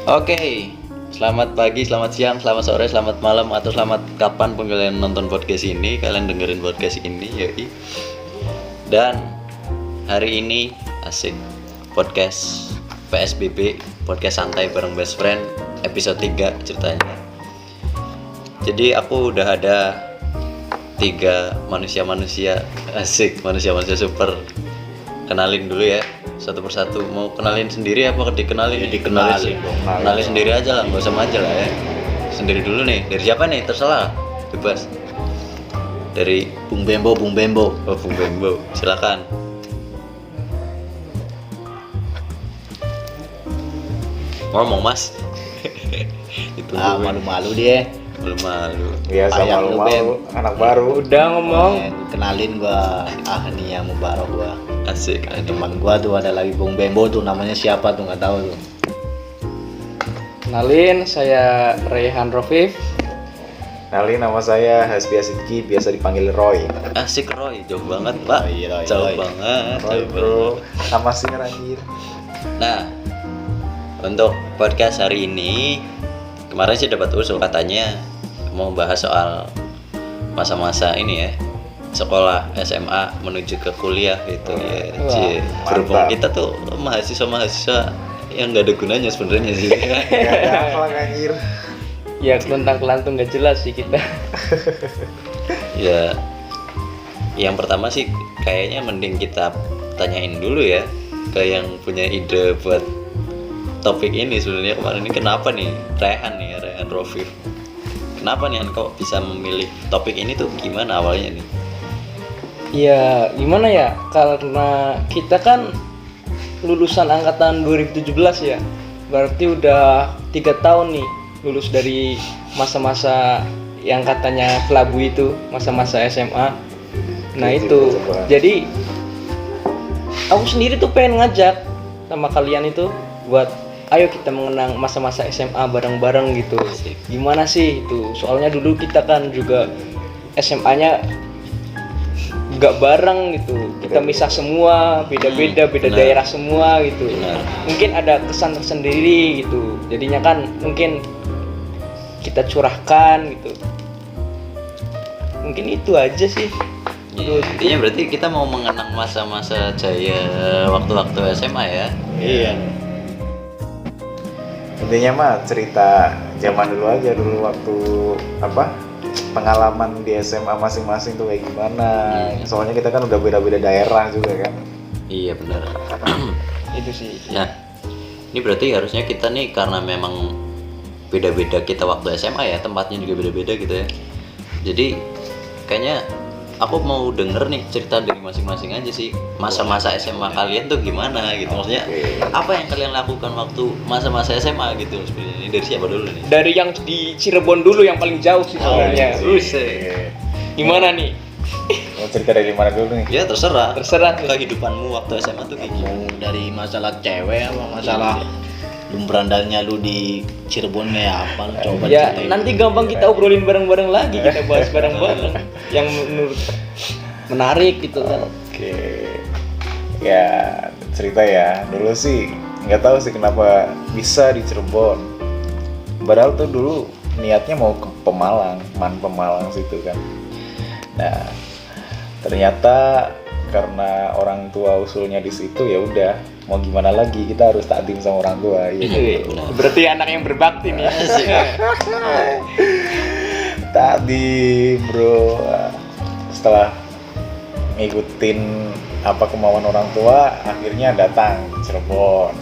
Oke, selamat pagi, selamat siang, selamat sore, selamat malam, atau selamat kapan pun kalian nonton podcast ini, kalian dengerin podcast ini, yoi. Dan hari ini asik podcast PSBB, podcast santai bareng best friend, episode 3 ceritanya. Jadi aku udah ada 3 manusia-manusia asik, manusia-manusia super. Kenalin dulu ya, satu persatu. Mau kenalin sendiri apa dikenalin? Ya, dikenalin dong. Kenalin sendiri aja lah, nggak usah manja lah ya. Sendiri dulu nih. Dari siapa nih? Terserah, bebas. Dari Bung Bembo. oh, Bung Bembo. Silakan. Ngomong Mas. Itu Malu-malu dia. malu. Biasa Ayam lu, malu-malu, anak baru. Udah ngomong. Kenalin gua Ahni yang Mubarok gua. Asik. Teman gua tuh ada lagi Bung Bembo tuh, namanya siapa tuh nggak tahu tuh. Kenalin, saya Rayhan Rofif. Kenalin, nama saya Hasbi Asidki, biasa dipanggil Roy. Asik Roy, jauh banget Pak. Roy. Jauh banget. Roy jauh bro, banget. nama sih anjir. Nah, untuk podcast hari ini, kemarin sih dapat usul katanya mau bahas soal masa-masa ini ya, sekolah SMA menuju ke kuliah gitu ya. Wah, Cie. Berhubung mantap. kita tuh mahasiswa yang nggak ada gunanya sebenarnya sih. Gak ada akhlak anjir. Ya kelontang-kelantung nggak jelas sih kita. Ya, yang pertama sih kayaknya mending kita tanyain dulu ya ke yang punya ide buat topik ini. Sebenarnya kemarin ini kenapa nih Rayhan Rofif, kenapa nih kok bisa memilih topik ini tuh, gimana awalnya nih? Ya gimana ya, karena kita kan lulusan angkatan 2017 ya. Berarti udah 3 tahun nih lulus dari masa-masa yang katanya kelabu itu, masa-masa SMA. Nah itu, jadi aku sendiri tuh pengen ngajak sama kalian itu buat ayo kita mengenang masa-masa SMA bareng-bareng gitu. Gimana sih itu? Soalnya dulu kita kan juga SMA-nya nggak bareng gitu. Kita misah semua, beda-beda, beda benar. daerah semua gitu. Benar. Mungkin ada kesan tersendiri gitu. Jadinya kan mungkin kita curahkan gitu. Mungkin itu aja sih. Ya, intinya berarti kita mau mengenang masa-masa jaya waktu-waktu SMA ya. Iya. Intinya mah cerita zaman dulu aja, dulu waktu pengalaman di SMA masing-masing tuh kayak gimana. Soalnya kita kan udah beda-beda daerah juga kan. Iya benar. Itu sih. Nah, ini berarti harusnya kita nih, karena memang beda-beda kita waktu SMA ya, tempatnya juga beda-beda gitu ya. Jadi kayaknya aku mau denger nih cerita dari masing-masing aja sih, masa-masa SMA kalian tuh gimana gitu. Maksudnya apa yang kalian lakukan waktu masa-masa SMA gitu sebenarnya. Ini dari siapa dulu nih? Dari yang di Cirebon dulu yang paling jauh sih sebenarnya. Buset. Gimana nih? Mau cerita dari mana dulu nih? Ya terserah. Terserah. Kehidupanmu waktu SMA tuh kayak gimana? Mau dari masalah cewek apa masalah lu berandalnya lu di Cirebon ya apa lu coba Ya ceritain. nanti gampang kita obrolin bareng-bareng lagi, kita bahas bareng-bareng yang menurut menarik gitu kan. Oke, ya cerita ya. Dulu sih nggak tahu sih kenapa bisa di Cirebon. Padahal tuh dulu niatnya mau ke Pemalang, Pemalang situ kan. Nah, ternyata karena orang tua usulnya di situ, ya udah mau gimana lagi, kita harus takdim sama orang tua. Iya. Berarti anak yang berbakti nih. Takdim bro. Setelah ngikutin apa kemauan orang tua, akhirnya datang ke Cirebon,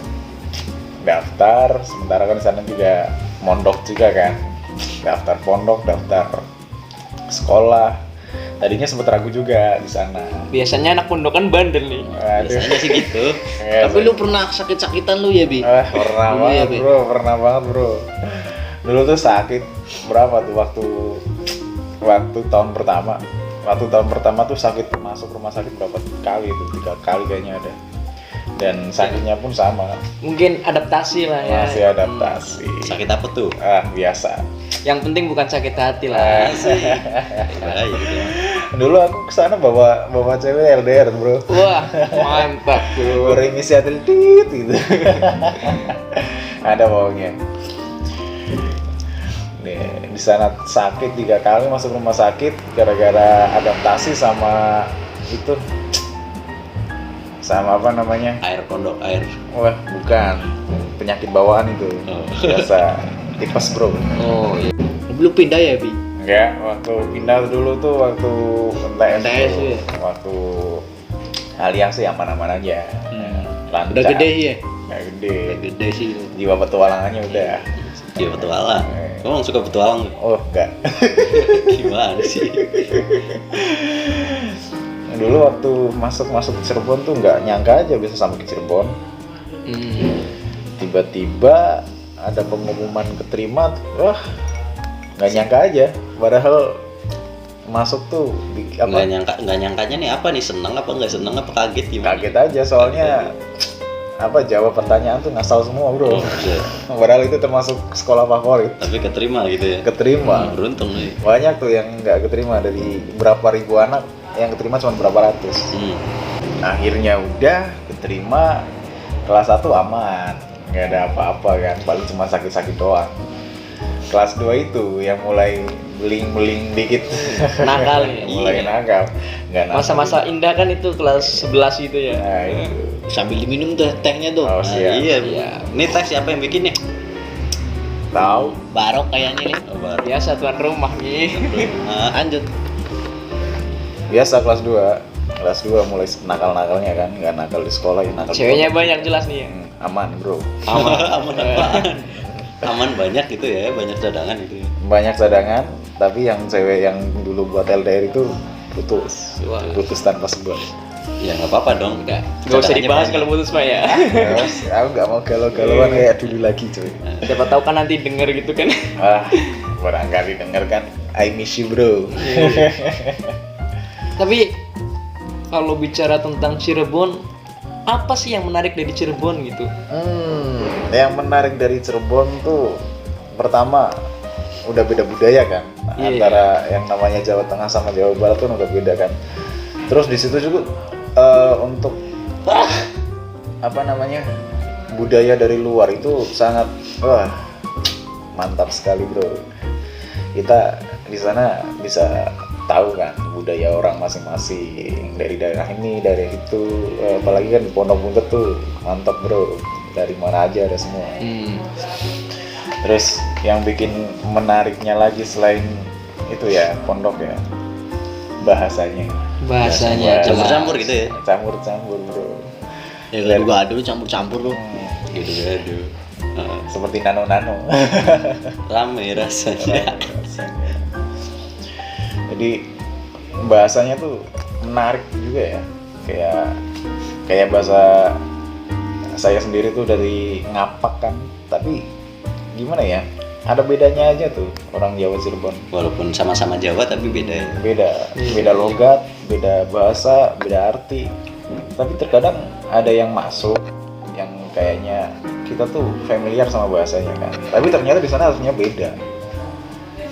daftar. Sementara kan di sana juga mondok juga kan, daftar pondok, daftar sekolah. Tadinya sempet ragu juga di sana. Biasanya anak pondokan bandel nih. Aduh. Biasanya sih gitu. Ya, Tapi lu pernah sakit-sakitan lu ya, Bi? pernah Dulu ya, banget Bi? bro, pernah banget bro. Dulu tuh sakit berapa tuh waktu tahun pertama. Waktu tahun pertama tuh sakit, masuk rumah sakit berapa kali tuh, 3 kali kayaknya ada. Dan sakitnya pun sama, Mungkin adaptasi lah ya. masih adaptasi. Sakit apa tuh? Biasa. Yang penting bukan sakit hati lah. Bahaya gitu. Dulu aku kesana bawa cewek LDR bro. Wah, mantap bro. Berinisiatif tit gitu. Ada pokoknya. Nih, di sana sakit 3 kali, masuk rumah sakit gara-gara adaptasi sama itu, sama apa namanya? Air pondok air. Wah, bukan, penyakit bawaan itu. Oh. Biasa tipes bro. Oh iya. Belum pindah ya, Bi? Enggak, waktu pindah dulu tuh waktu MTS MTS tuh. ya? Waktu alias sih aman-aman aja. Lancar. Udah gede ya? Nggak gede. Udah gede sih. Jiwa petualangannya udah. Dia petualang. Kamu emang suka petualang? Oh enggak. Gimana sih? Dulu waktu masuk Cirebon tuh nggak nyangka aja bisa sampai ke Cirebon. Tiba-tiba ada pengumuman keterima, wah nggak nyangka aja. Padahal masuk tuh Nggak nyangkanya nih apa nih, seneng apa nggak seneng apa kaget gimana? kaget aja soalnya jawab pertanyaan tuh ngasal semua bro. Oh, shit. Padahal itu termasuk sekolah favorit. Tapi keterima gitu ya? Keterima. Beruntung nih. Banyak tuh yang nggak keterima, dari berapa ribu anak yang keterima cuma berapa ratus. Akhirnya udah keterima, kelas 1 aman, nggak ada apa-apa kan, paling cuma sakit-sakit doang. Kelas 2 itu yang mulai beling-beling dikit. Nakal ya. Mulai nakal. Nggak nakal. Masa-masa indah kan itu kelas 11 gitu ya. Nah itu. Sambil diminum tuh tehnya tuh. Oh, Nah, siap. iya. Ini teh siapa yang bikin nih? Tahu. Barok kayaknya nih. Oh, baru. Biasa tuan rumah nih. Lanjut. Biasa kelas 2. Kelas 2 mulai nakal-nakalnya kan, nggak nakal di sekolah ya nakal. di Ceweknya sekolah. banyak jelas nih ya. Aman bro. Aman apaan? Aman banyak gitu ya, banyak cadangan gitu ya. Banyak cadangan, tapi yang cewek yang dulu buat LDR itu putus. Wah. Putus tanpa sebab. Ya nggak apa-apa dong. Udah, gak usah Cadangannya dibahas banyak. kalau putus mah ya. Terus aku nggak mau galau-galauan kayak dulu lagi coy. Siapa tahu kan nanti denger gitu kan. Barangkali denger kan, I miss you bro. Tapi kalau bicara tentang Cirebon, apa sih yang menarik dari Cirebon gitu? Yang menarik dari Cirebon tuh pertama udah beda budaya kan. Iya. Antara yang namanya Jawa Tengah sama Jawa Barat tuh udah beda kan. Terus di situ juga untuk apa namanya, budaya dari luar itu sangat mantap sekali bro. Kita di sana bisa tahu kan budaya orang masing-masing, dari daerah ini, dari itu, apalagi kan di Pondok Buntet tuh mantap bro, dari mana aja ada semua. Terus yang bikin menariknya lagi selain itu ya pondok ya, bahasanya Bahasanya Campur-campur gitu ya. campur-campur bro. Ya gado-gado campur-campur tuh. Gitu aduh. Seperti nano-nano. Rame rasanya. Jadi bahasanya tuh menarik juga ya, kayak bahasa saya sendiri tuh dari ngapak kan, tapi gimana ya, ada bedanya aja tuh orang Jawa Cirebon. Walaupun sama-sama Jawa tapi beda ya. Beda logat, beda bahasa, beda arti, tapi terkadang ada yang masuk yang kayaknya kita tuh familiar sama bahasanya kan, tapi ternyata di sana artinya beda.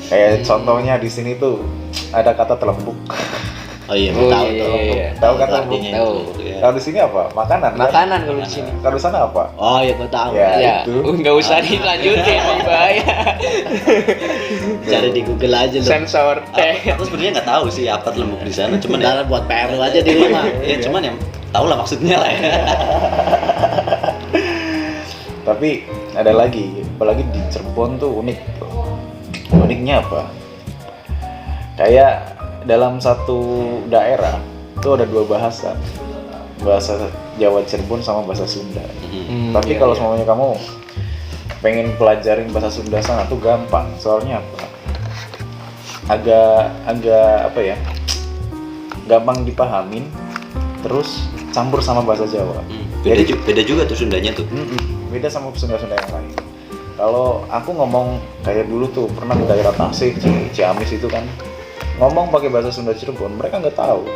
Kayak contohnya di sini tuh ada kata telembuk. Oh iya, Oh, tahu iya, tuh. iya. Tahu kan artinya telembuk? Tahu. Itu, ya. Kalau di sini apa? Makanan. kan? Makanan kalau di sini. Kalau di sana apa? Oh iya, gua tahu. Ya. Ya, itu. nggak usah dilanjutin, bahaya. Cari di Google aja lu. Sensor teh. Aku sebenarnya nggak tahu sih apa lembuk di sana, cuman ya. Ntar buat PR lu aja di rumah. Ya cuman yang tahu lah maksudnya lah ya. Tapi ada lagi, apalagi di Cirebon tuh unik. Uniknya apa? Kayak dalam satu daerah tuh ada 2 bahasa. Bahasa Jawa Cirebon sama bahasa Sunda. Tapi kalau semuanya kamu pengen pelajarin bahasa Sunda sana tuh gampang. Soalnya apa? Agak apa ya? Gampang dipahamin. Terus campur sama bahasa Jawa. Beda juga tuh Sundanya tuh. Beda sama Sunda-Sunda yang lain. Kalau aku ngomong kayak dulu tuh pernah ke daerah Tasik, Ciamis itu kan ngomong pakai bahasa Sunda Cirebon, mereka nggak tahu.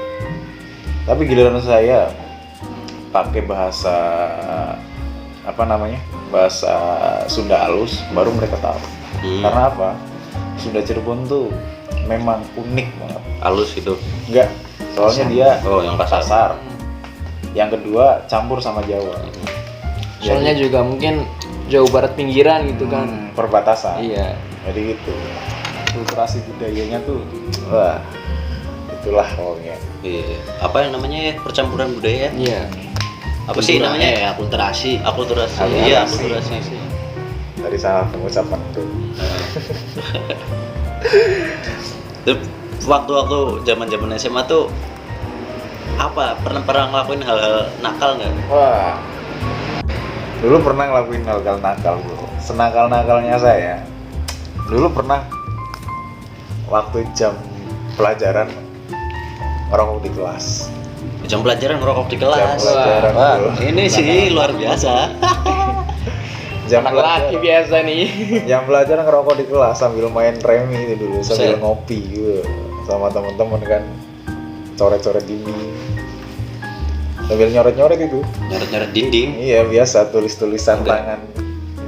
Tapi giliran saya pakai bahasa apa namanya, bahasa Sunda halus, baru mereka tahu. Karena apa? Sunda Cirebon tuh memang unik banget. Halus gitu. Enggak, soalnya dia yang kasar. Yang kedua campur sama Jawa. Soalnya juga mungkin Jawa Barat pinggiran gitu kan. Perbatasan. Iya. Jadi gitu. Kulturasi budayanya tuh, wah, itulah pokoknya. Iya. Apa yang namanya ya? Percampuran budaya. Iya. Apa sih namanya? ya akulturasi. Akulturasi. Akulturasi. Iya, akulturasi sih. Dari salah pengucapan tuh. Terus waktu-waktu zaman-zaman SMA tuh apa pernah ngelakuin hal-hal nakal nggak? Wah, dulu pernah ngelakuin hal-hal nakal bro. Senakal-nakalnya saya, dulu pernah waktu jam pelajaran ngerokok di kelas. Jam pelajaran ngerokok di kelas. Jam pelajaran, Wah, bro. ini sih luar biasa. Jam Anak laki biasa nih. Jam pelajaran ngerokok di kelas sambil main remi itu dulu, sambil Buset. ngopi gitu sama teman-teman kan, coret-coret dinding, sambil nyoret-nyoret itu. Nyoret-nyoret dinding. Iya biasa tulis-tulisan Udah. tangan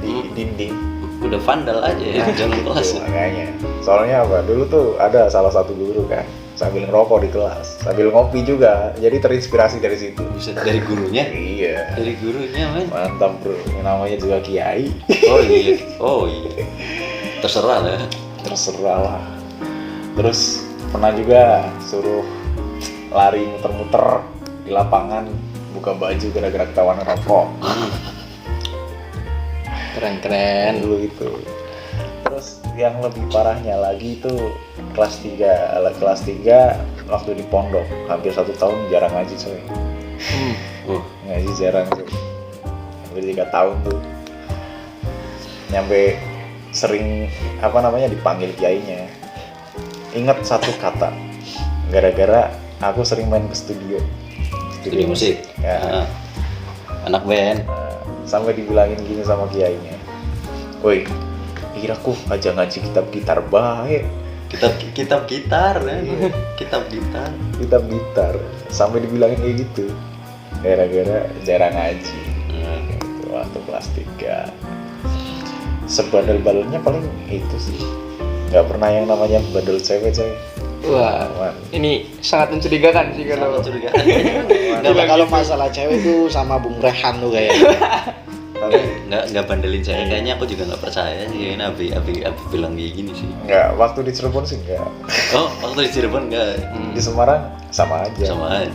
di dinding. Udah vandal aja ya di dalam Gitu, kelas. makanya. Soalnya apa? Dulu tuh ada salah satu guru kan sambil ngerokok di kelas, sambil ngopi juga. Jadi terinspirasi dari situ. Bisa dari gurunya. Iya. Dari gurunya, men. Mantap bro. Namanya juga kiai. Oh iya. Oh iya. Terserah lah. Terserah lah. Terus pernah juga suruh lari muter-muter di lapangan, buka baju gara-gara ketahuan ngerokok. Keren-keren. Dulu itu. Terus yang lebih parahnya lagi itu kelas 3 waktu di pondok hampir 1 tahun jarang ngaji coy. Ngaji jarang tuh. Hampir 3 tahun tuh. Nyampe sering dipanggil kiainya. Ingat satu kata. Gara-gara aku sering main ke studio musik. Ya. Anak band. Sampai dibilangin gini sama kiainya. Woi, kiraku aja ngaji kitab gitar baik. Kitab gitar, kitab gitar. Kitab gitar. Sampai dibilangin kayak gitu. Gara-gara jarang ngaji. Gitu, waktu kelas 3. Sebandel-bandelnya paling itu sih. Gak pernah yang namanya bandel cewek coy. Wah, Aman. ini sangat mencurigakan sih kalau. Sangat curiga. Nggak, kalau masalah cewek tuh sama Bung Rehan tuh kayaknya. Tapi Nggak bandelin saya, kayaknya aku juga nggak percaya sih. Ini Abi bilang kayak gini sih. nggak, waktu di Cirebon sih enggak. Oh, waktu di Cirebon nggak. Di Semarang sama aja. Sama aja.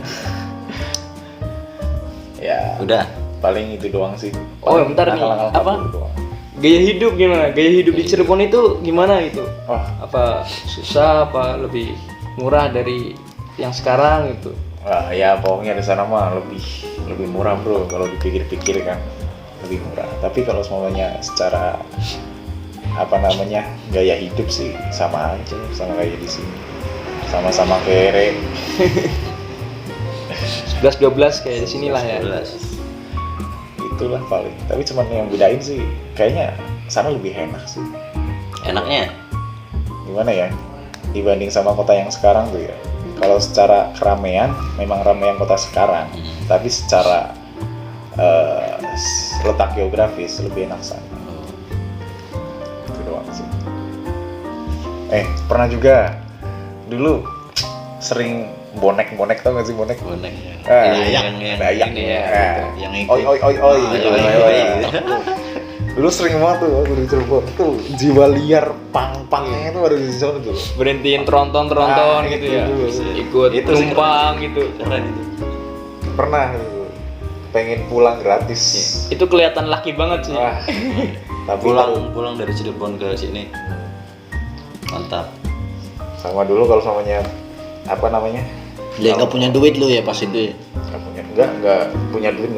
Ya, Udah. paling itu doang sih. Oh, Paling bentar nih. nakal-nakal Apa? kabur doang. Gaya hidup gimana? Gaya hidup di Cirebon itu gimana gitu? Wah, Apa susah, apa lebih murah dari yang sekarang gitu? wah, ya pokoknya di sana mah lebih murah bro. Kalau dipikir-pikir kan lebih murah. Tapi kalau semuanya secara gaya hidup sih sama aja, sama kayak di sini. Sama-sama kere. 11-12 kayak di sini lah ya. 11. Itulah paling. Tapi cuman yang bedain sih kayaknya sana lebih enak sih. Enaknya Gimana ya? Dibanding sama kota yang sekarang tuh ya. Kalau secara keramaian memang ramean kota sekarang. Tapi secara letak geografis lebih enak sana. Itu doang sih. Pernah juga dulu sering bonek tau gak sih bonek? bonek. Dayak. Ini ya. Yang ikut. Oi. Oi. Dulu sering banget tuh waktu di Cirebon tuh jiwa liar pang-pangnya itu ada di sana tuh. Berhentiin tronton gitu ya. Itu. Ikut Itu sih numpang gitu. Keren itu. Pernah gitu. Pengen pulang gratis. Itu kelihatan laki banget sih. Wah. Tapi Pulang dari Cirebon ke sini. Mantap. sama dulu kalau samanya Dia nggak punya duit lu ya pas itu ya. nggak punya duit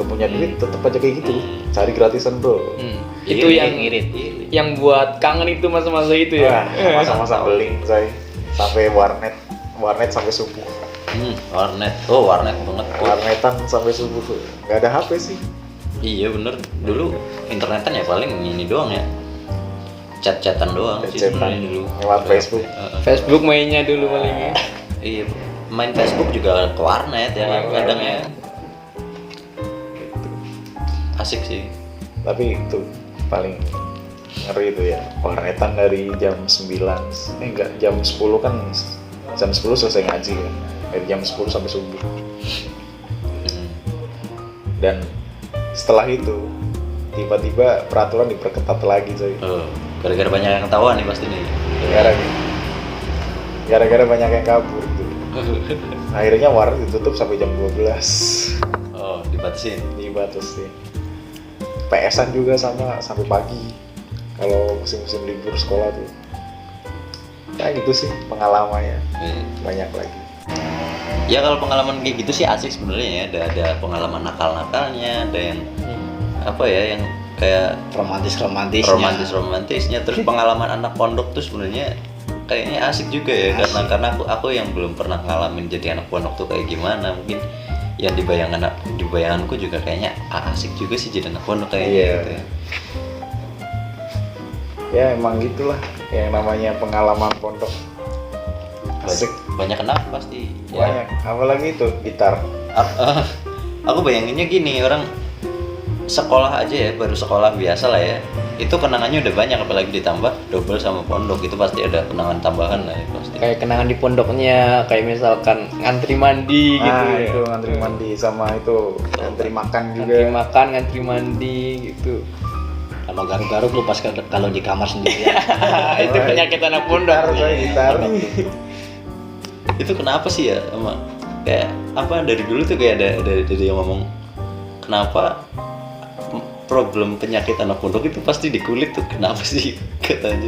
tetap aja kayak gitu cari gratisan bro. Itu yang yang buat kangen itu masa-masa itu ya. Masa-masa beling coy sampai warnet sampai subuh. Warnet. Oh, warnet banget. Warnetan sampai subuh nggak ada HP sih. Iya bener. Dulu internetan ya paling ini doang ya. Chat-chatan doang sih Chat-chatan. sebenarnya dulu. Lewat Facebook. Facebook mainnya dulu palingnya. Iya. Main Facebook juga ke warnet ya kadang ya. Asik sih. Tapi itu paling ngeri itu ya warnetan dari jam 9 jam 10 kan jam 10 selesai ngaji kan dari jam 10 sampai subuh. Dan setelah itu tiba-tiba peraturan diperketat lagi coy. Oh, gara-gara banyak yang ketahuan nih pasti nih. Gara-gara banyak yang kabur gitu. Akhirnya warnet ditutup sampai jam 12. Oh, dibatasin. Dibatasi. PS-an juga sama sampai pagi. Kalau musim-musim libur sekolah tuh. Kayak gitu sih pengalamannya. Iya. Banyak lagi. Ya kalau pengalaman kayak gitu sih asik sebenarnya ya. Ada pengalaman nakal-nakalnya, ada yang apa ya yang kayak romantisnya. Terus pengalaman anak pondok tuh sebenarnya kayaknya asik juga ya, karena aku yang belum pernah ngalamin jadi anak pondok tuh kayak gimana. Mungkin yang di bayanganku juga kayaknya asik juga sih jadi anak pondok kayaknya. Iya. Gitu ya. Ya emang gitulah yang namanya pengalaman pondok. Asik. Banyak kenapa pasti. Banyak. Apalagi itu gitar. Aku bayanginnya gini, orang sekolah aja ya, baru sekolah biasa lah ya, itu kenangannya udah banyak, apalagi ditambah double sama pondok, itu pasti ada kenangan tambahan lah ya, pasti. Kayak kenangan di pondoknya, kayak misalkan ngantri mandi gitu ya. Itu ngantri mandi sama itu ngantri makan juga. Ngantri makan, ngantri mandi gitu. Sama garuk-garuk lu pas kalau di kamar sendirian. Itu penyakit anak pondok. Gitar. Itu kenapa sih ya, sama kayak apa dari dulu tuh kayak ada yang ngomong kenapa problem penyakit anak pondok itu pasti di kulit tuh, kenapa sih katanya.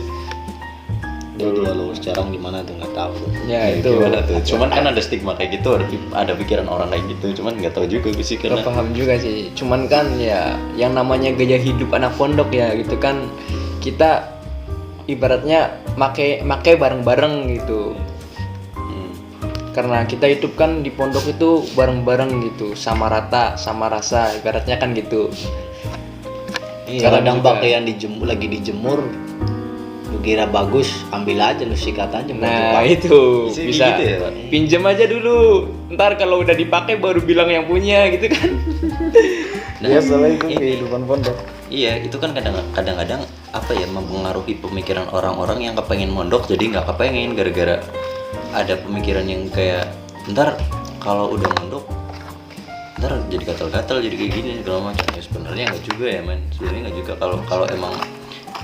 Dulu lu sekarang di mana tuh nggak tahu. Ya itu. Gimana tuh? Cuman kan ada stigma kayak gitu, ada pikiran orang kayak gitu, cuman nggak tahu juga gue sih Gak karena paham juga sih. Cuman kan ya yang namanya gaya hidup anak pondok ya gitu kan, kita ibaratnya make bareng-bareng gitu. Karena kita hidup kan di pondok itu bareng-bareng gitu, sama rata, sama rasa, ibaratnya kan gitu. Iya, Kadang kadang juga. pakaian lagi dijemur, lu kira bagus, ambil aja lu sikat aja. Nah itu Bisa bisa gitu ya, Pak? pinjam aja dulu. Ntar kalau udah dipakai baru bilang yang punya gitu kan. Biasalah itu kehidupan pondok. iya itu kan kadang-kadang apa ya, mempengaruhi pemikiran orang-orang yang kepengen mondok jadi nggak kepengen, gara-gara ada pemikiran yang kayak ntar kalau udah mondok ntar jadi gatal-gatal, jadi kayak gini segala macam. Ya sebenarnya nggak juga ya men, sebenarnya nggak juga.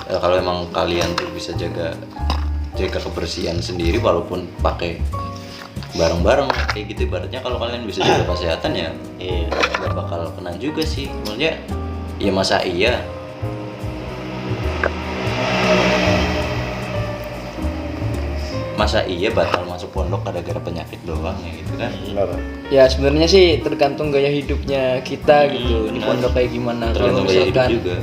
Kalau emang kalian tuh bisa jaga kebersihan sendiri walaupun pakai bareng-bareng kayak gitu, ibaratnya kalau kalian bisa jaga kesehatan ya nggak bakal kena juga sih sebenarnya. Ya masa iya batal masuk pondok gara-gara penyakit doang ya gitu kan. Benar. Ya sebenarnya sih tergantung gaya hidupnya kita gitu di benar. pondok kayak gimana. Kalau Tergantung gaya hidup misalkan juga.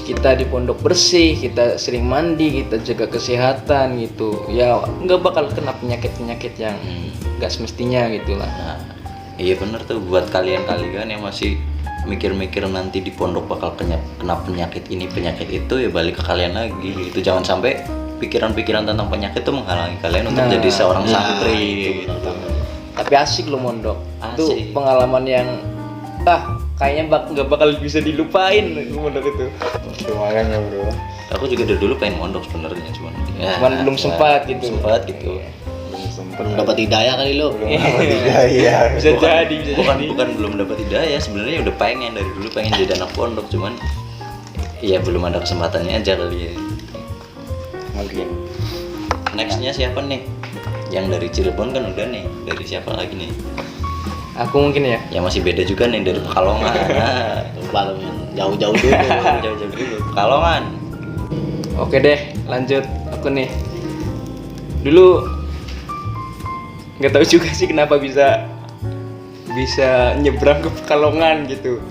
kita di pondok bersih, kita sering mandi, kita jaga kesehatan gitu, ya nggak bakal kena penyakit yang nggak semestinya gitulah. Nah, iya bener tuh buat kalian yang masih mikir-mikir nanti di pondok bakal kena penyakit ini penyakit itu, ya balik ke kalian lagi gitu. Jangan sampai pikiran-pikiran tentang penyakit itu menghalangi kalian untuk jadi seorang santri gitu. Tapi asik lo mondok, itu Asik. pengalaman yang kayaknya nggak bakal bisa dilupain mondok itu. Itu makanya bro. Aku juga dari dulu pengen mondok sebenarnya, cuman Belum sempat gitu. sempat gitu. Belum dapat hidayah kali lu. Iya. Bisa jadi, bisa bukan jadi. bukan belum dapat hidayah, sebenarnya udah pengen dari dulu, pengen jadi anak pondok, cuman ya belum ada kesempatannya aja kali ya. Oke. Nextnya siapa nih? Yang dari Cirebon kan udah nih, dari siapa lagi nih? Aku mungkin ya. Yang masih beda juga nih dari Pekalongan. Nah, Coba lu yang jauh-jauh dulu. jauh-jauh dulu. Pekalongan. Oke deh, lanjut aku nih. Dulu nggak tahu juga sih kenapa bisa nyebrang ke Pekalongan gitu.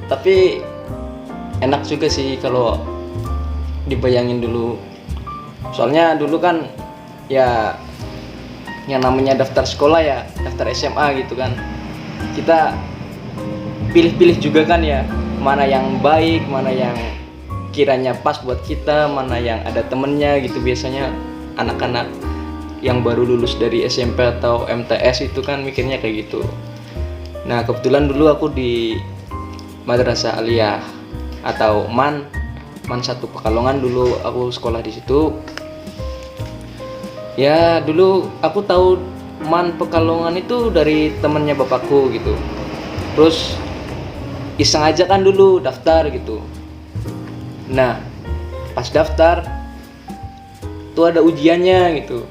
Tapi enak juga sih kalau dibayangin dulu. Soalnya dulu kan ya yang namanya daftar sekolah ya, daftar SMA gitu kan. Kita pilih-pilih juga kan ya, mana yang baik, mana yang kiranya pas buat kita, mana yang ada temennya gitu. Biasanya anak-anak yang baru lulus dari SMP atau MTS itu kan mikirnya kayak gitu. Nah kebetulan dulu aku di Madrasah Aliyah atau MAN 1 Pekalongan, dulu aku sekolah di situ. Ya dulu aku tahu MAN Pekalongan itu dari temennya bapakku gitu. Terus iseng aja kan dulu daftar gitu. Nah, pas daftar tuh ada ujiannya gitu.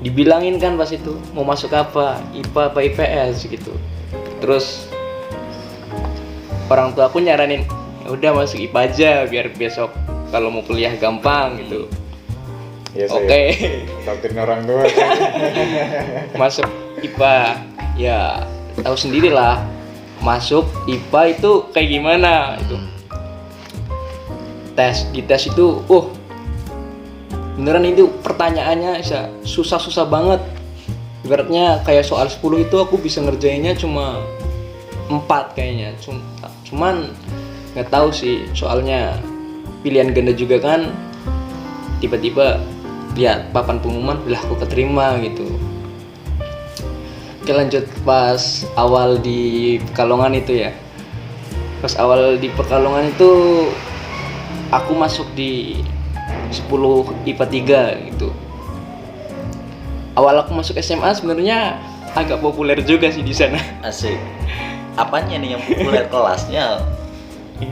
Dibilangin kan pas itu mau masuk apa, IPA apa IPS gitu. Terus orang tua aku nyaranin, "Ya udah masuk IPA aja biar besok kalau mau kuliah gampang gitu." Ya, saya Oke. takutnya orang tua. Masuk IPA. Ya, tahu sendirilah. Masuk IPA itu kayak gimana itu. Di tes itu, beneran itu pertanyaannya susah-susah banget. Ibaratnya kayak soal 10 itu aku bisa ngerjainnya cuma 4 kayaknya. Cuman nggak tahu sih, soalnya pilihan ganda juga kan. Tiba-tiba lihat papan pengumuman, lah aku keterima gitu. Oke, lanjut pas awal di Pekalongan itu ya. Pas awal di Pekalongan itu aku masuk di 10 IPA 3 gitu. Awal aku masuk SMA sebenarnya agak populer juga sih di sana. Asik. Apanya nih yang populer, kelasnya?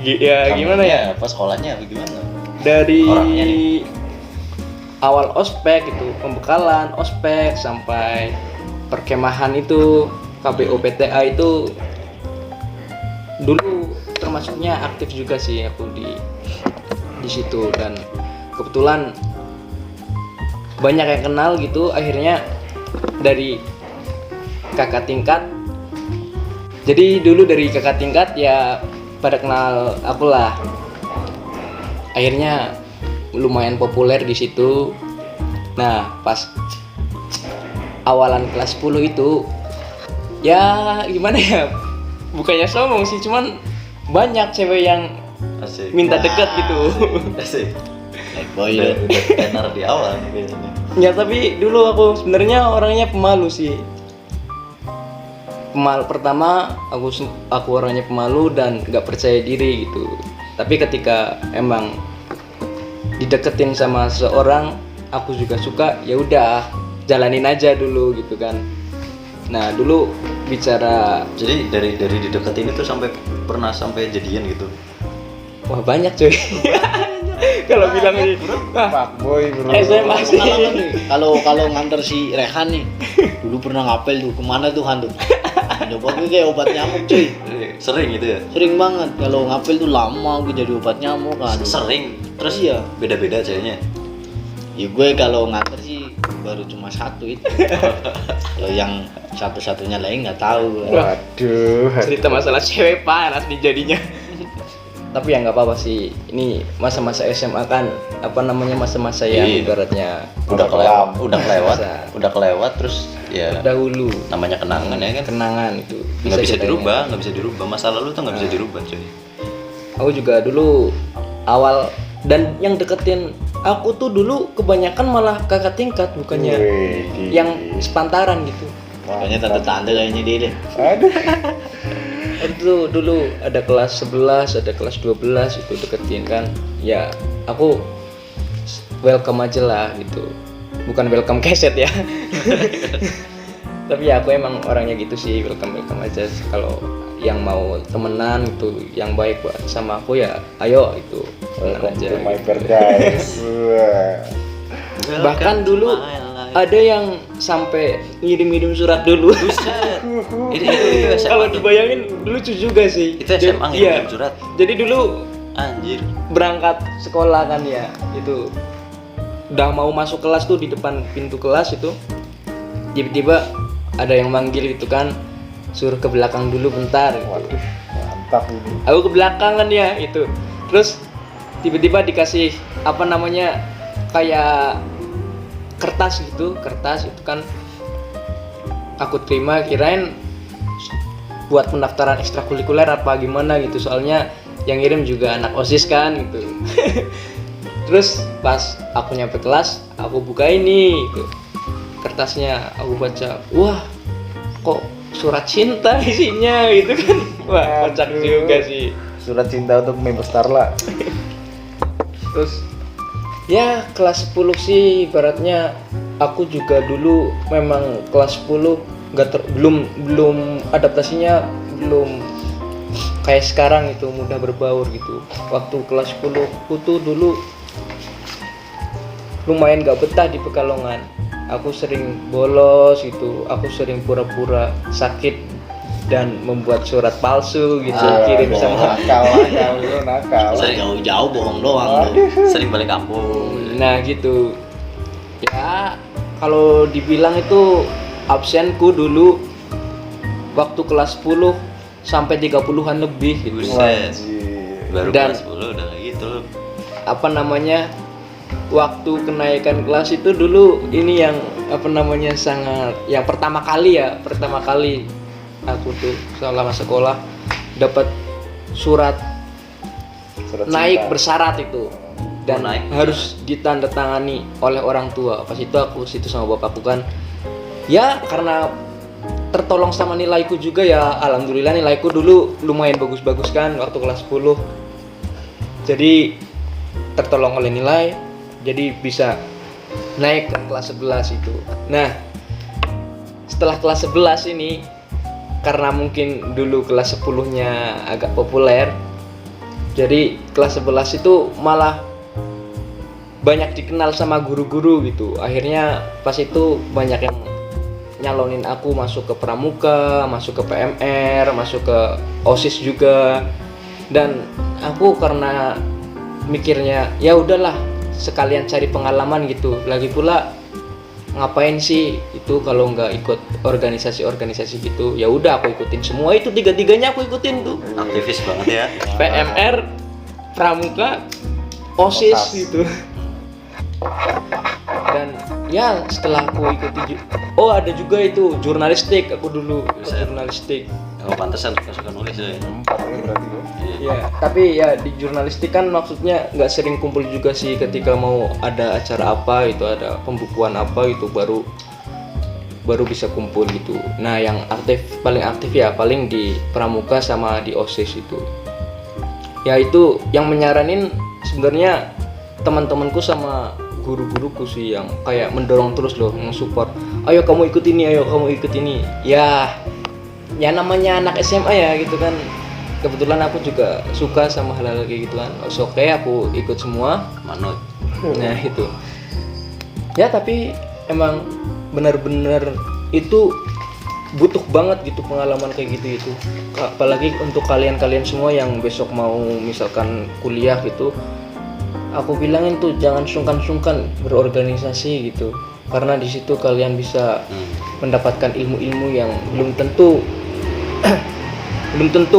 Ya gimana ya? Apa sekolahnya apa gimana? Dari Orangnya nih. awal ospek itu, pembekalan ospek sampai perkemahan itu, KBO PTA itu dulu termasuknya aktif juga sih aku di situ, dan kebetulan banyak yang kenal gitu. Akhirnya dari kakak tingkat, jadi dulu dari kakak tingkat ya pada kenal aku lah. Akhirnya lumayan populer di situ. Nah, pas awalan kelas 10 itu ya gimana ya, bukannya sombong sih, cuman banyak cewek yang Asik. minta dekat gitu. Asik. Boy Udah tenar di awal nih kayaknya. Ya tapi dulu aku sebenarnya orangnya pemalu sih. Pertama aku orangnya pemalu dan nggak percaya diri gitu. Tapi ketika emang dideketin sama seseorang, aku juga suka, ya udah jalanin aja dulu gitu kan. Nah dulu bicara, Jadi dari dideketin itu pernah sampai jadian gitu. wah banyak cuy. Kalau bilang ini, Fuckboy bro. SMA sih. pengalaman nih. Kalau nganter si Rehan nih, dulu pernah ngapel tuh kemana tuh Han tuh? Nyoba gue kayak obat nyamuk cuy. Sering gitu ya? Sering banget kalau ngapel tuh lama gue jadi obat nyamuk kan. Sering. Terus Iya. beda-beda ceweknya. Ya gue kalau nganter sih baru cuma satu itu. Kalau yang satu-satunya lain nggak tahu. Waduh. Cerita masalah cewek panas nih jadinya. Tapi ya nggak apa-apa sih, ini masa-masa SMA kan, apa namanya, masa-masa yang Iya. ibaratnya Udah kelewat, Masa. udah kelewat terus ya dahulu, namanya kenangan ya kan. kenangan itu Nggak bisa kita dirubah, nggak bisa dirubah. Masa lalu tuh nggak bisa dirubah coy. ingat. Aku juga dulu awal, dan yang deketin aku tuh dulu kebanyakan malah kakak tingkat, bukannya Wih, yang sepantaran gitu. Kayaknya tante-tante kayaknya dia deh. Aduh. Itu dulu ada kelas 11, ada kelas 12 itu deketin kan. Ya, aku welcome aja lah gitu. Bukan welcome keset ya. Tapi ya aku emang orangnya gitu sih, welcome aja. Kalau yang mau temenan gitu, yang baik buat sama aku ya ayo itu. Temenan Welcome aja. to my gitu. paradise. Wah. Bahkan dulu ada yang sampai ngirim-ngirim surat dulu. Buset. Itu SMA. Kalau dibayangin lucu juga sih. Itu SMA Iya. ngirim surat. Jadi dulu Anjir. berangkat sekolah kan ya, itu udah mau masuk kelas tuh, di depan pintu kelas itu tiba-tiba ada yang manggil itu kan, suruh ke belakang dulu bentar gitu. Waduh, mantap ini. Aku ke belakang kan ya itu, terus tiba-tiba dikasih apa namanya, kayak kertas itu kan, aku terima, kirain buat pendaftaran ekstrakurikuler apa gimana gitu, soalnya yang ngirim juga anak OSIS kan gitu. Terus pas aku nyampe kelas, aku buka ini gitu, kertasnya, aku baca, wah kok surat cinta isinya gitu kan. Wah kocak Aduh. juga sih. Surat cinta untuk member Starla. Terus ya kelas 10 sih ibaratnya, aku juga dulu memang kelas 10 belum adaptasinya belum kayak sekarang itu mudah berbaur gitu. Waktu kelas 10 aku tuh dulu lumayan gak betah di Pekalongan. Aku sering bolos gitu, aku sering pura-pura sakit dan membuat surat palsu gitu, kirim sama nakal. Saya jauh-jauh bohong doang lu. Sering balik kampung. nah gitu. Ya kalau dibilang itu absenku dulu waktu kelas 10 sampai 30-an lebih gitu. Buset. Baru Dan- kelas 10 udah kayak gitu loh. Apa namanya, waktu kenaikan kelas itu dulu ini yang apa namanya sangat, yang pertama kali aku tuh selama sekolah dapat surat naik cinta. bersyarat itu, dan naik harus ditandatangani oleh orang tua. Pas itu aku situ sama bapakku kan, ya karena tertolong sama nilaiku juga ya, alhamdulillah nilaiku dulu lumayan bagus-bagus kan waktu kelas 10, jadi tertolong oleh nilai, jadi bisa naik ke kelas 11 itu. Nah setelah kelas 11 ini, karena mungkin dulu kelas 10-nya agak populer, jadi kelas 11 itu malah banyak dikenal sama guru-guru gitu. Akhirnya pas itu banyak yang nyalonin aku masuk ke pramuka, masuk ke PMR, masuk ke OSIS juga. Dan aku karena mikirnya ya udahlah sekalian cari pengalaman gitu. Lagi pula ngapain sih itu kalau nggak ikut organisasi-organisasi gitu. Ya udah aku ikutin semua itu, tiga-tiganya aku ikutin tuh. Aktivis banget ya. PMR, pramuka, OSIS Otas. gitu. Dan ya setelah aku ikuti oh ada juga itu jurnalistik, aku dulu ikut Buset. jurnalistik. Oh pantesan suka nulis ya. 4 ya berarti ya. Iya. Ya, tapi ya di jurnalistik kan maksudnya nggak sering kumpul juga sih, ketika mau ada acara apa itu, ada pembukuan apa itu baru bisa kumpul gitu. Nah, yang paling aktif ya paling di pramuka sama di OSIS itu. Ya itu yang menyaranin sebenarnya teman-temanku sama guru-guruku sih, yang kayak mendorong terus loh, mensupport. Ayo kamu ikut ini, ayo kamu ikut ini. Ya namanya anak SMA ya gitu kan. Kebetulan aku juga suka sama hal-hal kayak gitu kan. Oke, aku ikut semua. Manut. Nah itu. Ya tapi emang benar-benar itu butuh banget gitu pengalaman kayak gitu itu. Apalagi untuk kalian-kalian semua yang besok mau misalkan kuliah gitu. Aku bilangin tuh jangan sungkan-sungkan berorganisasi gitu. Karena di situ kalian bisa mendapatkan ilmu-ilmu yang belum tentu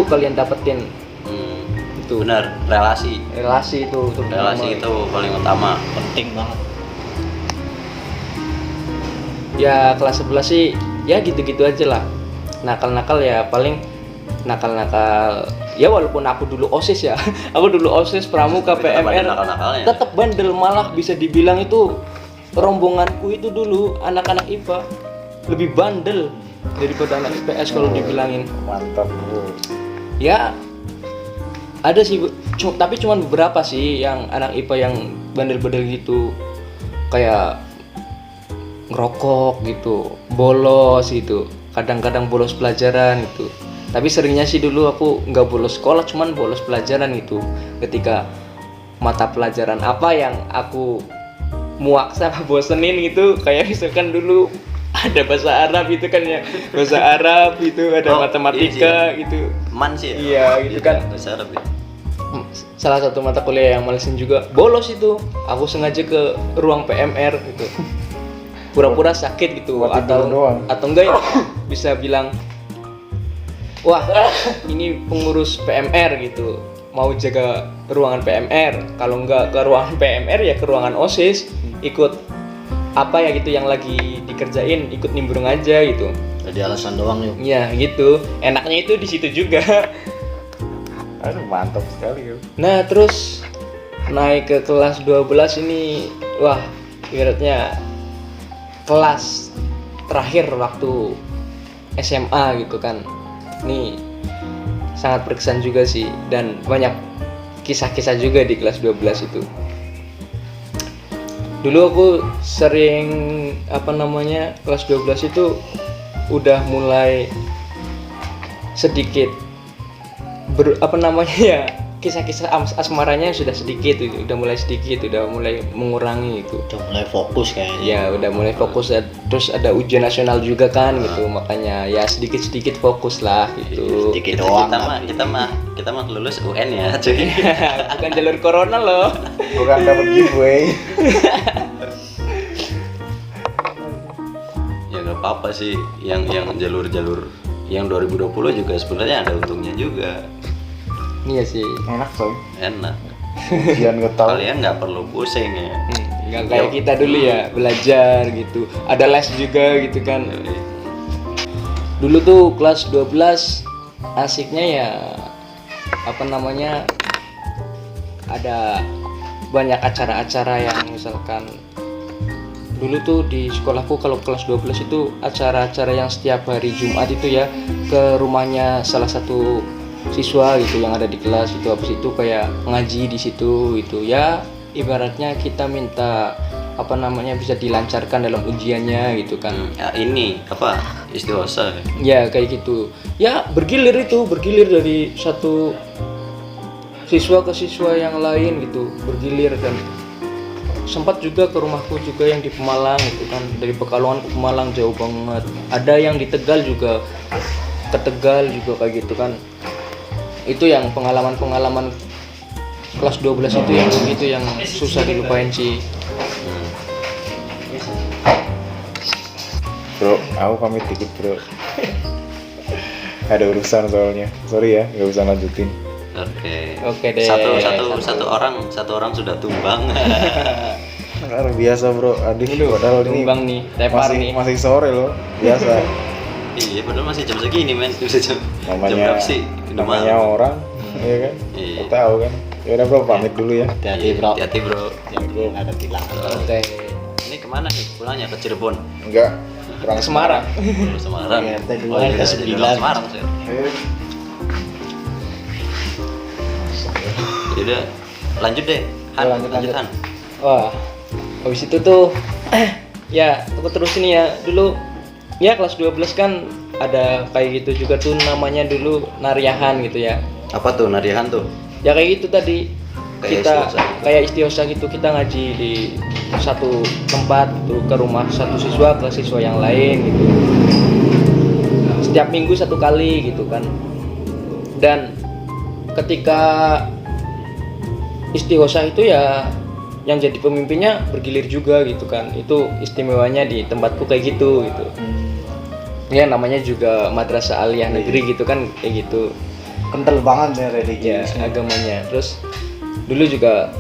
kalian dapetin. Itu Benar, relasi. relasi itu terutama. Relasi itu paling utama. Penting banget. Ya kelas 11 sih ya gitu-gitu aja lah. Nakal-nakal ya paling nakal-nakal ya, walaupun aku dulu OSIS ya. Aku dulu OSIS pramuka Tetap ada PMR nakal-nakalnya. tetap bandel, malah bisa dibilang itu rombonganku itu dulu anak-anak IPA lebih bandel daripada anak IPS kalau dibilangin. Mantap bro. Ya ada sih tapi cuman beberapa sih yang anak IPA yang bandel-bandel gitu, kayak ngerokok gitu, bolos gitu, kadang-kadang bolos pelajaran gitu. Tapi seringnya sih dulu aku nggak bolos sekolah, cuman bolos pelajaran gitu. Ketika mata pelajaran apa yang aku muak sama bosenin gitu, kayak misalkan dulu ada bahasa Arab gitu kan ya, bahasa Arab gitu, ada Oh, matematika iya gitu. Man sih ya. Iya, gitu kan. Bahasa Arab ya. Salah satu mata kuliah yang malesin juga bolos itu, aku sengaja ke ruang PMR gitu, pura-pura sakit gitu, Buat tidur doang. atau enggak ya bisa bilang, wah ini pengurus PMR gitu, mau jaga ruangan PMR, kalau enggak ke ruangan PMR ya ke ruangan OSIS, ikut apa ya gitu yang lagi dikerjain, ikut nimbrung aja gitu. Jadi alasan doang yuk. Ya gitu, enaknya itu di situ juga. Aduh mantap sekali ya. Nah terus naik ke kelas 12 ini, wah ibaratnya kelas terakhir waktu SMA gitu kan. Ini sangat berkesan juga sih, dan banyak kisah-kisah juga di kelas 12 itu. Dulu aku sering kelas 12 itu udah mulai sedikit apa namanya ya, kisah-kisah asmaranya sudah sedikit itu, udah mulai sedikit, udah mulai mengurangi itu. Udah mulai fokus kayaknya. Ya udah mulai fokus, terus ada ujian nasional juga kan gitu, makanya ya sedikit-sedikit fokus lah gitu. Sedikit doang. Kita mah lulus UN ya, cuy. Bukan jalur corona loh. Bukan dapat giveaway. Ya nggak apa-apa sih, yang jalur-jalur yang 2020 juga sebenarnya ada untungnya juga. Iya sih. Enak coy. Enak. Ujian gak tahu. Kalian nggak perlu pusing ya. Nggak kayak kita dulu ya, belajar gitu. Ada les juga gitu kan. Dulu tuh kelas 12 asiknya ya apa namanya, ada banyak acara-acara yang misalkan dulu tuh di sekolahku kalau kelas 12 itu acara-acara yang setiap hari Jumat itu ya ke rumahnya salah satu siswa gitu yang ada di kelas itu, habis itu kayak ngaji di situ itu ya, ibaratnya kita minta apa namanya bisa dilancarkan dalam ujiannya gitu kan. Ya, ini apa istighosa ya? Ya kayak gitu ya, bergilir dari satu siswa ke siswa yang lain gitu, bergilir. Dan sempat juga ke rumahku juga yang di Pemalang gitu kan, dari Pekalongan ke Pemalang jauh banget. Ada yang di Tegal juga, ke Tegal juga kayak gitu kan. Itu yang pengalaman kelas 12 itu yang begitu yang susah dilupain sih. Bro, aku pamit dikit bro. Ada urusan soalnya. Sorry ya, nggak usah lanjutin. Oke deh. Satu orang sudah tumbang. Luar biasa bro, Adif. Padahal ini Tumbang nih, tepar nih. masih sore loh, biasa. Iya, padahal masih jam segini men. Jam Namanya berapa sih? Udah namanya malam. orang, iya kan? Iya. Kita tahu kan. Ya udah bro, pamit dulu ya. Hati-hati bro. Hati-hati bro. Yang bro nggak ada tilang. Oke. Ini kemana nih? Pulangnya ke Cirebon. Enggak, kurang Semarang. Ke Semarang. Iya, teh dulu Oh, iya, ada jadi 9. orang Semarang sih. Eh, Yaudah, lanjut deh. Han, Lanjut. Han. Wah, habis itu tuh ya aku terus ini ya, dulu ya kelas 12 kan ada kayak gitu juga tuh namanya dulu nariahan gitu ya. Apa tuh nariahan tuh? Ya kayak gitu tadi, Kayak kita istighosa. kayak istighosa gitu, kita ngaji di satu tempat gitu, ke rumah satu siswa ke siswa yang lain gitu, setiap minggu satu kali gitu kan. Dan ketika istighosa itu ya yang jadi pemimpinnya bergilir juga gitu kan, itu istimewanya di tempatku kayak gitu. Ya namanya juga madrasah aliyah negeri gitu kan, kayak gitu Kental banget ya religi. ya agamanya. Terus dulu juga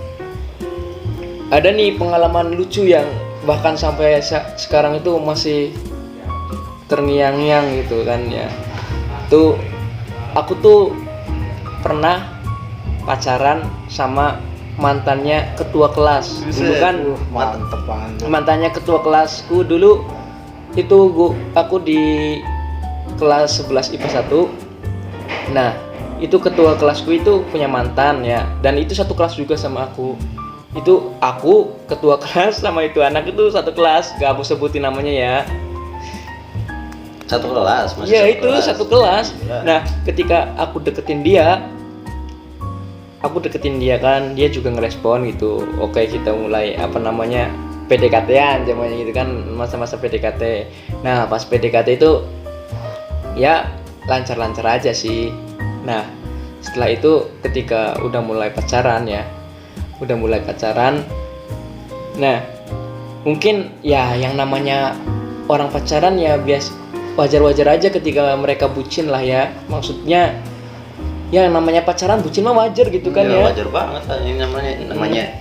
ada nih pengalaman lucu yang bahkan sampai sekarang itu masih terngiang-ngiang gitu kan ya. Tuh aku tuh pernah pacaran sama mantannya ketua kelas dulu kan. Mantep banget. Mantannya ketua kelasku dulu itu aku di kelas 11 IPA 1. Nah itu ketua kelasku itu punya mantan ya, dan itu satu kelas juga sama aku. Itu aku ketua kelas sama itu anak itu satu kelas, gak aku sebutin namanya ya. Satu kelas masih. Ya itu satu kelas. Gila. Nah ketika aku deketin dia kan, dia juga ngerespon gitu. Oke, kita mulai apa namanya PDKT-an zamannya gitu kan, masa-masa PDKT. Nah pas PDKT itu ya lancar-lancar aja sih. Nah setelah itu ketika udah mulai pacaran, nah mungkin ya yang namanya orang pacaran ya biasa wajar-wajar aja ketika mereka bucin lah ya. Maksudnya ya namanya pacaran bucin mah wajar gitu kan ya. Wajar banget ini namanya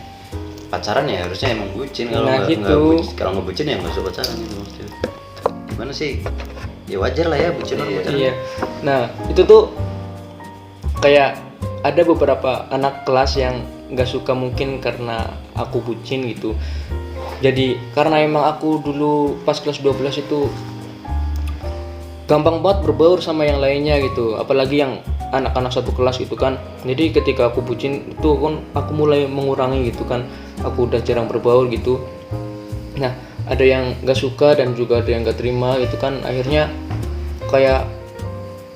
pacaran ya harusnya emang bucin. Kalau Nah, nggak gitu. kalau nggak bucin ya nggak usah pacaran gitu maksudnya. Gimana sih? Ya wajar lah ya bucin orang pacaran. Iya. Nah itu tuh kayak ada beberapa anak kelas yang nggak suka mungkin karena aku bucin gitu. Jadi karena emang aku dulu pas kelas 12 itu gampang banget berbaur sama yang lainnya gitu, apalagi yang anak-anak satu kelas gitu kan. Jadi ketika aku bucin itu kan aku mulai mengurangi gitu kan, aku udah jarang berbaur gitu. Nah ada yang nggak suka dan juga ada yang nggak terima gitu kan. Akhirnya kayak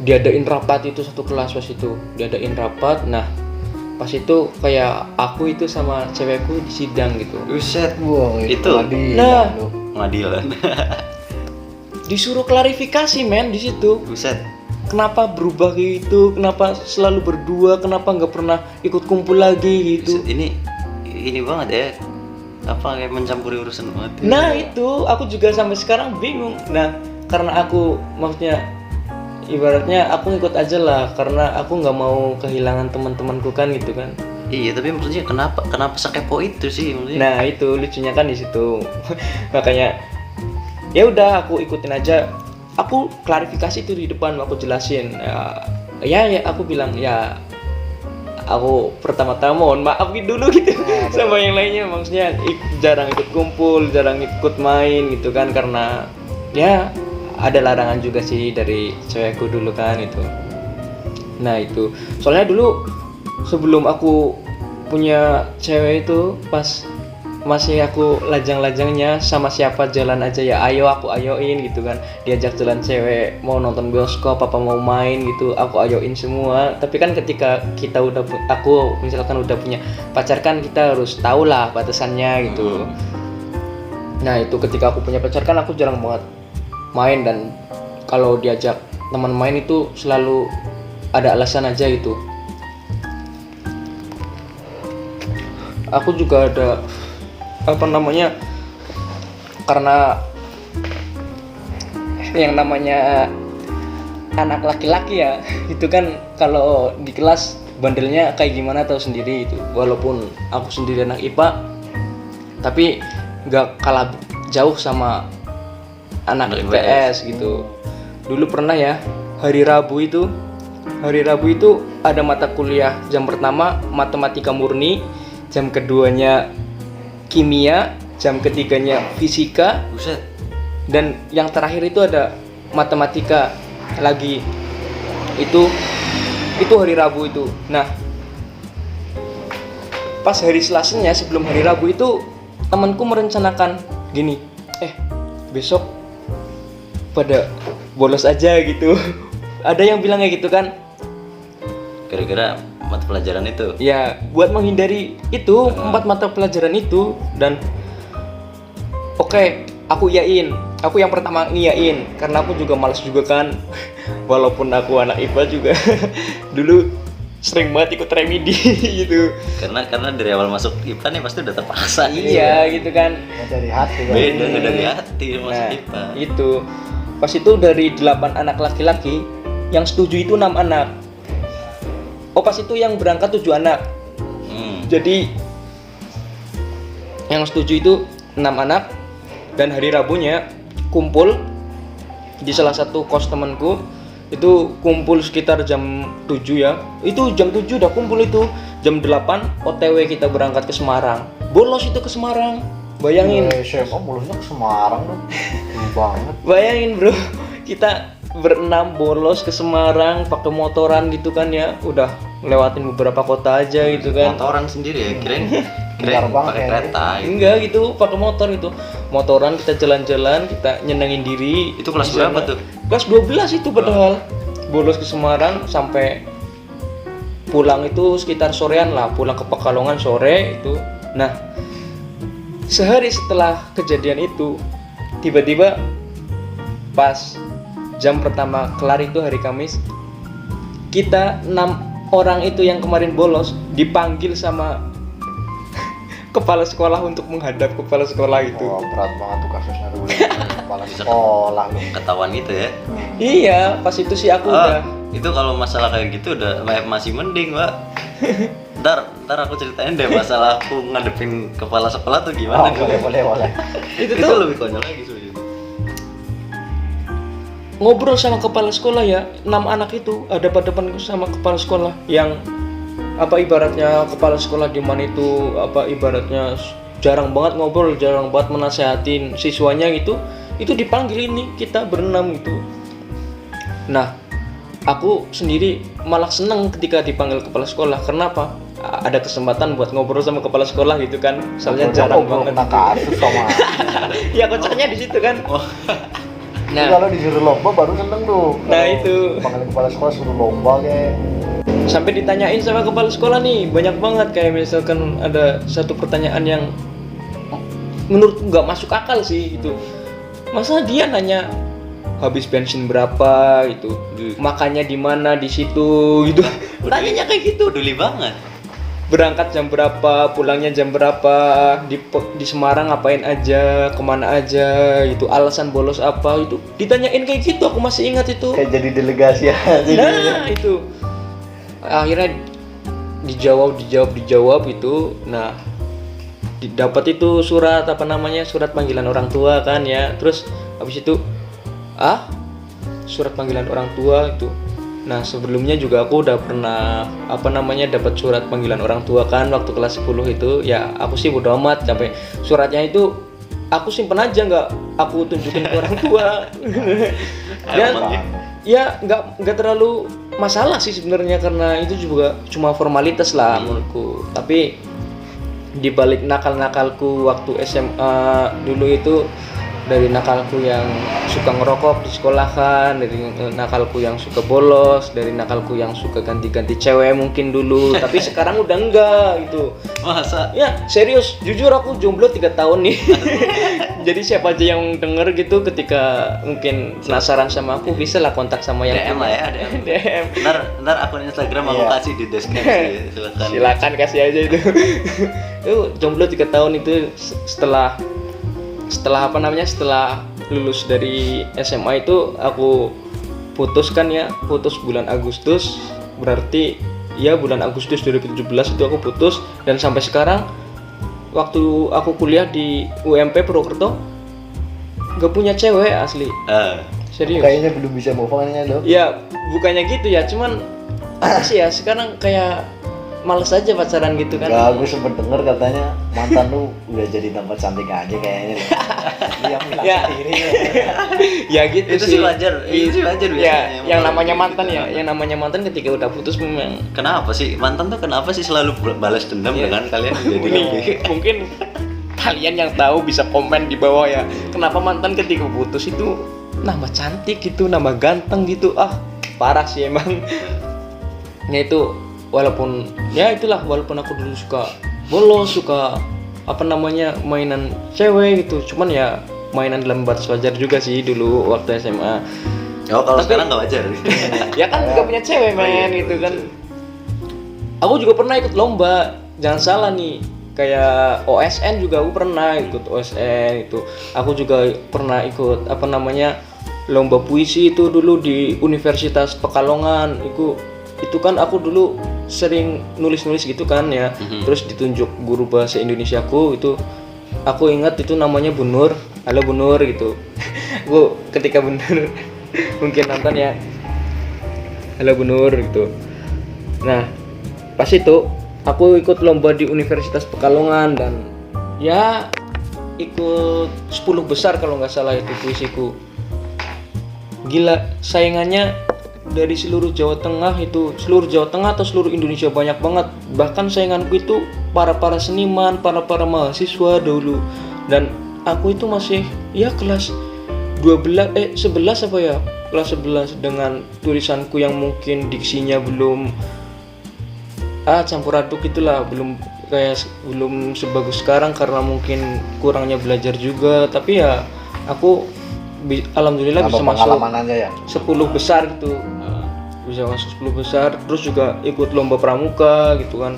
diadain rapat itu satu kelas pas itu diadain rapat. Nah pas itu kayak aku itu sama cewekku di sidang gitu. Buset. Wah, Itu. Nah. Pengadilan. Disuruh klarifikasi men di situ. Buset. Kenapa berubah gitu? Kenapa selalu berdua? Kenapa nggak pernah ikut kumpul lagi gitu? Buset, ini banget ya. Apa kayak mencampuri urusan banget. Nah itu aku juga sampai sekarang bingung. Nah karena aku maksudnya ibaratnya aku ikut aja lah karena aku nggak mau kehilangan teman-temanku kan gitu kan. Iya, tapi maksudnya kenapa sekepo itu sih maksudnya? Nah itu lucunya kan di situ. Makanya ya udah aku ikutin aja. Aku klarifikasi itu di depan, aku jelasin. Ya aku bilang ya aku pertama-tama mohon maaf dulu gitu sama yang lainnya, maksudnya jarang ikut kumpul, jarang ikut main gitu kan karena ya ada larangan juga sih dari cewekku dulu kan itu. Nah itu soalnya dulu sebelum aku punya cewek itu pas masih aku lajang-lajangnya sama siapa jalan aja ya ayo aku ayoin gitu kan, diajak jalan cewek mau nonton bioskop apa mau main gitu aku ayoin semua. Tapi kan ketika kita udah aku misalkan udah punya pacar kan kita harus tahu lah batasannya gitu. Nah itu ketika aku punya pacar kan aku jarang banget main, dan kalau diajak teman main itu selalu ada alasan aja gitu. Aku juga ada apa namanya, karena yang namanya anak laki-laki ya itu kan kalau di kelas bandelnya kayak gimana tahu sendiri itu. Walaupun aku sendiri anak IPA tapi nggak kalah jauh sama anak IPS gitu. Dulu pernah ya hari Rabu itu ada mata kuliah, jam pertama matematika murni, jam keduanya kimia, jam ketiganya fisika. Buset. Dan yang terakhir itu ada matematika lagi. Itu hari Rabu itu. Nah pas hari Selasanya sebelum hari Rabu itu temanku merencanakan gini, besok pada bolos aja gitu. Ada yang bilang kayak gitu kan, Gara-gara mata pelajaran itu. ya buat menghindari itu 4 mata pelajaran itu. Dan oke, aku iyain, aku yang pertama ngiyain karena aku juga malas juga kan. Walaupun aku anak IPA juga dulu sering banget ikut remedi gitu. Karena dari awal masuk IPA nih pasti udah terpaksa. Iya gitu kan. dari hati kan. Beda nggak dari hati masuk Nah IPA. itu pas itu dari 8 anak laki-laki yang setuju itu 6 anak. Oh pas itu yang berangkat 7 anak. Jadi yang setuju itu 6 anak. Dan hari Rabunya kumpul di salah satu kos temanku. Itu kumpul sekitar jam 7 ya. Itu jam 7 udah kumpul itu. Jam 8 OTW kita berangkat ke Semarang. Bolos itu ke Semarang. Bayangin. SMA mulutnya ke Semarang dong. Banget. Bayangin bro, kita berenam bolos ke Semarang pakai motoran gitu kan ya. Udah lewatin beberapa kota aja gitu kan. Motoran sendiri ya, kirain Bentar banget pakai ya. kereta gitu. Enggak gitu, pakai motor itu. Motoran kita jalan-jalan, kita nyenengin diri. Itu kelas Di sana. berapa tuh? Kelas 12 itu padahal. Bolos ke Semarang sampai pulang itu sekitar sorean lah, pulang ke Pekalongan sore itu. Nah, sehari setelah kejadian itu, tiba-tiba pas jam pertama kelar itu hari Kamis, kita 6 orang itu yang kemarin bolos dipanggil sama kepala sekolah untuk menghadap kepala sekolah itu. Oh, berat banget tuh kasusnya dulu. Kepala sekolah lu. Ketahuan gitu ya. Iya, pas itu sih aku udah. Itu kalau masalah kayak gitu udah masih mending, Pak. Ntar aku ceritain deh masalah aku ngadepin kepala sekolah tuh gimana. Oh, boleh. Itu Itu tuh lebih konyol lagi sebenarnya. ngobrol sama kepala sekolah ya, 6 anak itu ada depan sama kepala sekolah yang apa ibaratnya kepala sekolah di mana itu apa ibaratnya jarang banget ngobrol, jarang banget menasehatin siswanya gitu. Itu dipanggil ini kita berenam gitu. Nah, aku sendiri malah seneng ketika dipanggil kepala sekolah. Kenapa? Ada kesempatan buat ngobrol sama kepala sekolah gitu kan. Soalnya jarang banget. Kena kasus sama. Ya kocaknya di situ kan. Nah. Kalau disuruh lomba baru seneng tuh. Nah, Kalau itu. panggil kepala sekolah suruh lomba kayak. Sampai ditanyain sama kepala sekolah nih banyak banget, kayak misalkan ada satu pertanyaan yang menurutku nggak masuk akal sih itu. Masa dia nanya habis bensin berapa gitu, makannya di mana di situ gitu. Tanyanya kayak gitu. Peduli banget. Berangkat jam berapa, pulangnya jam berapa, di Semarang ngapain aja, kemana aja, itu alasan bolos apa, itu ditanyain kayak gitu. Aku masih ingat itu. Kayak jadi delegasi ya. Nah itu akhirnya dijawab itu. Nah dapat itu surat apa namanya, surat panggilan orang tua kan ya. Terus habis itu surat panggilan orang tua itu. Nah sebelumnya juga aku udah pernah apa namanya dapat surat panggilan orang tua kan waktu kelas 10 itu. Ya aku sih bodo amat, sampai suratnya itu aku simpen aja, nggak aku tunjukin ke orang tua. Dan ya nggak terlalu masalah sih sebenarnya, karena itu juga cuma formalitas lah menurutku. Tapi di balik nakal-nakalku waktu SMA dulu itu, dari nakalku yang suka ngerokok di sekolahan, dari nakalku yang suka bolos, dari nakalku yang suka ganti-ganti cewek mungkin dulu, tapi sekarang udah enggak gitu. Masa? Ya serius, jujur aku jomblo 3 tahun nih. Jadi siapa aja yang denger gitu ketika mungkin penasaran sama aku, bisa lah kontak sama yang DM lah ya, DM. Ntar akun Instagram aku kasih di deskripsi, Silakan kasih aja itu. Itu jomblo 3 tahun itu setelah apa namanya, setelah lulus dari SMA itu aku putus bulan Agustus, berarti ya bulan Agustus 2017 itu aku putus. Dan sampai sekarang waktu aku kuliah di UMP Purwokerto gak punya cewek asli. Serius. Kayaknya belum bisa move on-nya dong. Ya bukannya gitu ya, cuman apa sih ya, sekarang kayak males aja pacaran gitu kan. Gak, aku sempet denger katanya mantan lu udah jadi tempat cantik aja kayaknya. Dia bilang Ya. sendiri ya. Ya gitu Itu sih wajar, itu sih wajar Ya, biasanya. yang namanya mantan ya, yang namanya mantan ketika udah putus memang Kenapa sih mantan tuh kenapa sih selalu balas dendam dengan kalian jadi mungkin kalian yang tahu bisa komen di bawah ya. Kenapa mantan ketika putus itu nambah cantik gitu, nambah ganteng gitu. Parah sih emang. Ya itu walaupun aku dulu suka bolos, suka apa namanya mainan cewek gitu, cuman ya mainan dalam batas wajar juga sih dulu waktu SMA. Oh kalau sekarang nggak wajar. Ya kan nggak punya cewek men gitu kan. Aku juga pernah ikut lomba, jangan salah nih, kayak OSN juga aku pernah ikut OSN itu. Aku juga pernah ikut apa namanya lomba puisi itu dulu di Universitas Pekalongan. Itu kan aku dulu sering nulis-nulis gitu kan ya. Terus ditunjuk guru bahasa Indonesiaku itu, aku ingat itu namanya Bu Nur. Halo Bu Nur gitu. Aku ketika Bu Nur mungkin nonton ya, halo Bu Nur gitu. Nah pas itu aku ikut lomba di Universitas Pekalongan dan ya ikut 10 besar kalau nggak salah itu puisiku. Gila, saingannya dari seluruh Jawa Tengah atau seluruh Indonesia banyak banget. Bahkan sainganku itu para seniman, para mahasiswa dulu. Dan aku itu masih ya kelas 11 apa ya? Kelas 11 dengan tulisanku yang mungkin diksinya belum campur aduk itulah, belum sebagus sekarang karena mungkin kurangnya belajar juga. Tapi ya aku alhamdulillah bisa masuk aja ya. 10 besar gitu. Bisa masuk 10 besar. Terus juga ikut lomba pramuka gitu kan.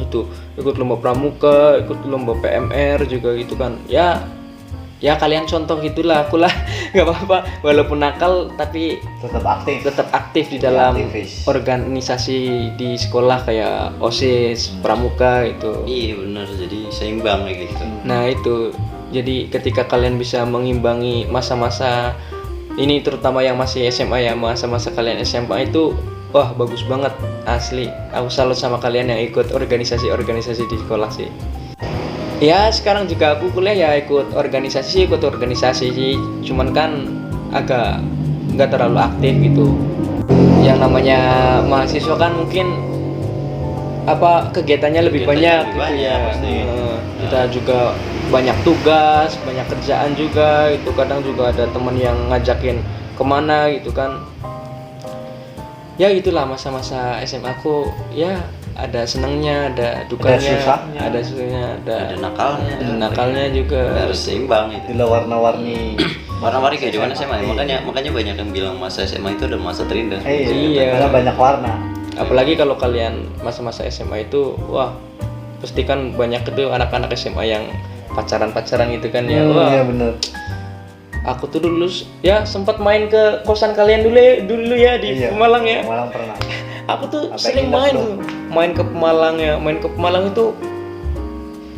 Itu ikut lomba pramuka, ikut lomba PMR juga gitu kan. Ya kalian contoh gitulah, aku lah nggak apa-apa walaupun nakal tapi tetap aktif di dalam organisasi di sekolah kayak OSIS, pramuka itu. Iya benar, jadi seimbang kayak gitu. Nah itu, jadi ketika kalian bisa mengimbangi masa-masa ini, terutama yang masih SMA ya, masa-masa kalian SMA itu wah bagus banget asli. Aku salut sama kalian yang ikut organisasi di sekolah sih. Ya sekarang juga aku kuliah ya ikut organisasi sih, cuman kan agak nggak terlalu aktif gitu. Yang namanya mahasiswa kan mungkin apa kegiatannya lebih Kegiatannya banyak lebih gitu banyak, ya. pasti. Kita juga banyak tugas, banyak kerjaan juga. Itu kadang juga ada teman yang ngajakin kemana gitu kan. Ya itulah masa-masa SMA aku, ya ada senangnya, ada dukanya, susahnya. ada susahnya, Ada nakalnya. ada nakalnya juga. Harus seimbang itu. Itulah warna-warni. Warna-warni kayak gimana SMA? Iya. Makanya banyak yang bilang masa SMA itu adalah masa terindah. Iya. Karena banyak warna. Apalagi kalau kalian masa-masa SMA itu, wah pasti kan banyak itu anak-anak SMA yang pacaran-pacaran gitu kan ya. Wah, Iya bener. aku tuh dulu ya sempat main ke kosan kalian dulu ya di Iya. Pemalang ya. Pemalang pernah. Aku tuh Apa sering yang indah, main bro? tuh, main ke Pemalang ya, main ke Pemalang itu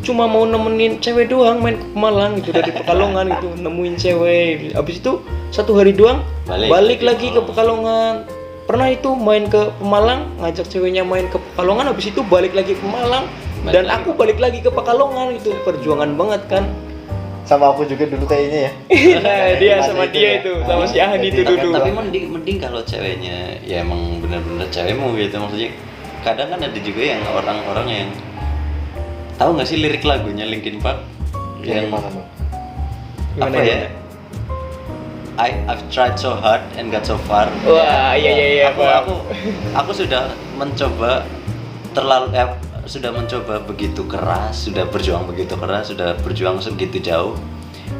cuma mau nemenin cewek doang, main ke Pemalang gitu dari Pekalongan gitu, nemuin cewek. Habis itu 1 hari doang balik lagi ke Pekalongan. Pernah itu main ke Pemalang, ngajak ceweknya main ke Pekalongan, habis itu balik lagi ke Pemalang dan aku balik lagi ke Pekalongan. Itu perjuangan banget kan. Sama aku juga dulu kayaknya ya. Dia Masa sama itu dia ya. itu, sama si Ahan itu dulu. Tapi mending kalau ceweknya ya emang benar-benar cewekmu gitu, maksudnya kadang kan ada juga yang orang-orang yang tahu nggak sih lirik lagunya Linkin Park Yang mana tuh? apa ya? I've tried so hard and got so far. Wah, iya, Aku sudah mencoba sudah mencoba begitu keras, sudah berjuang begitu keras, sudah berjuang segitu jauh,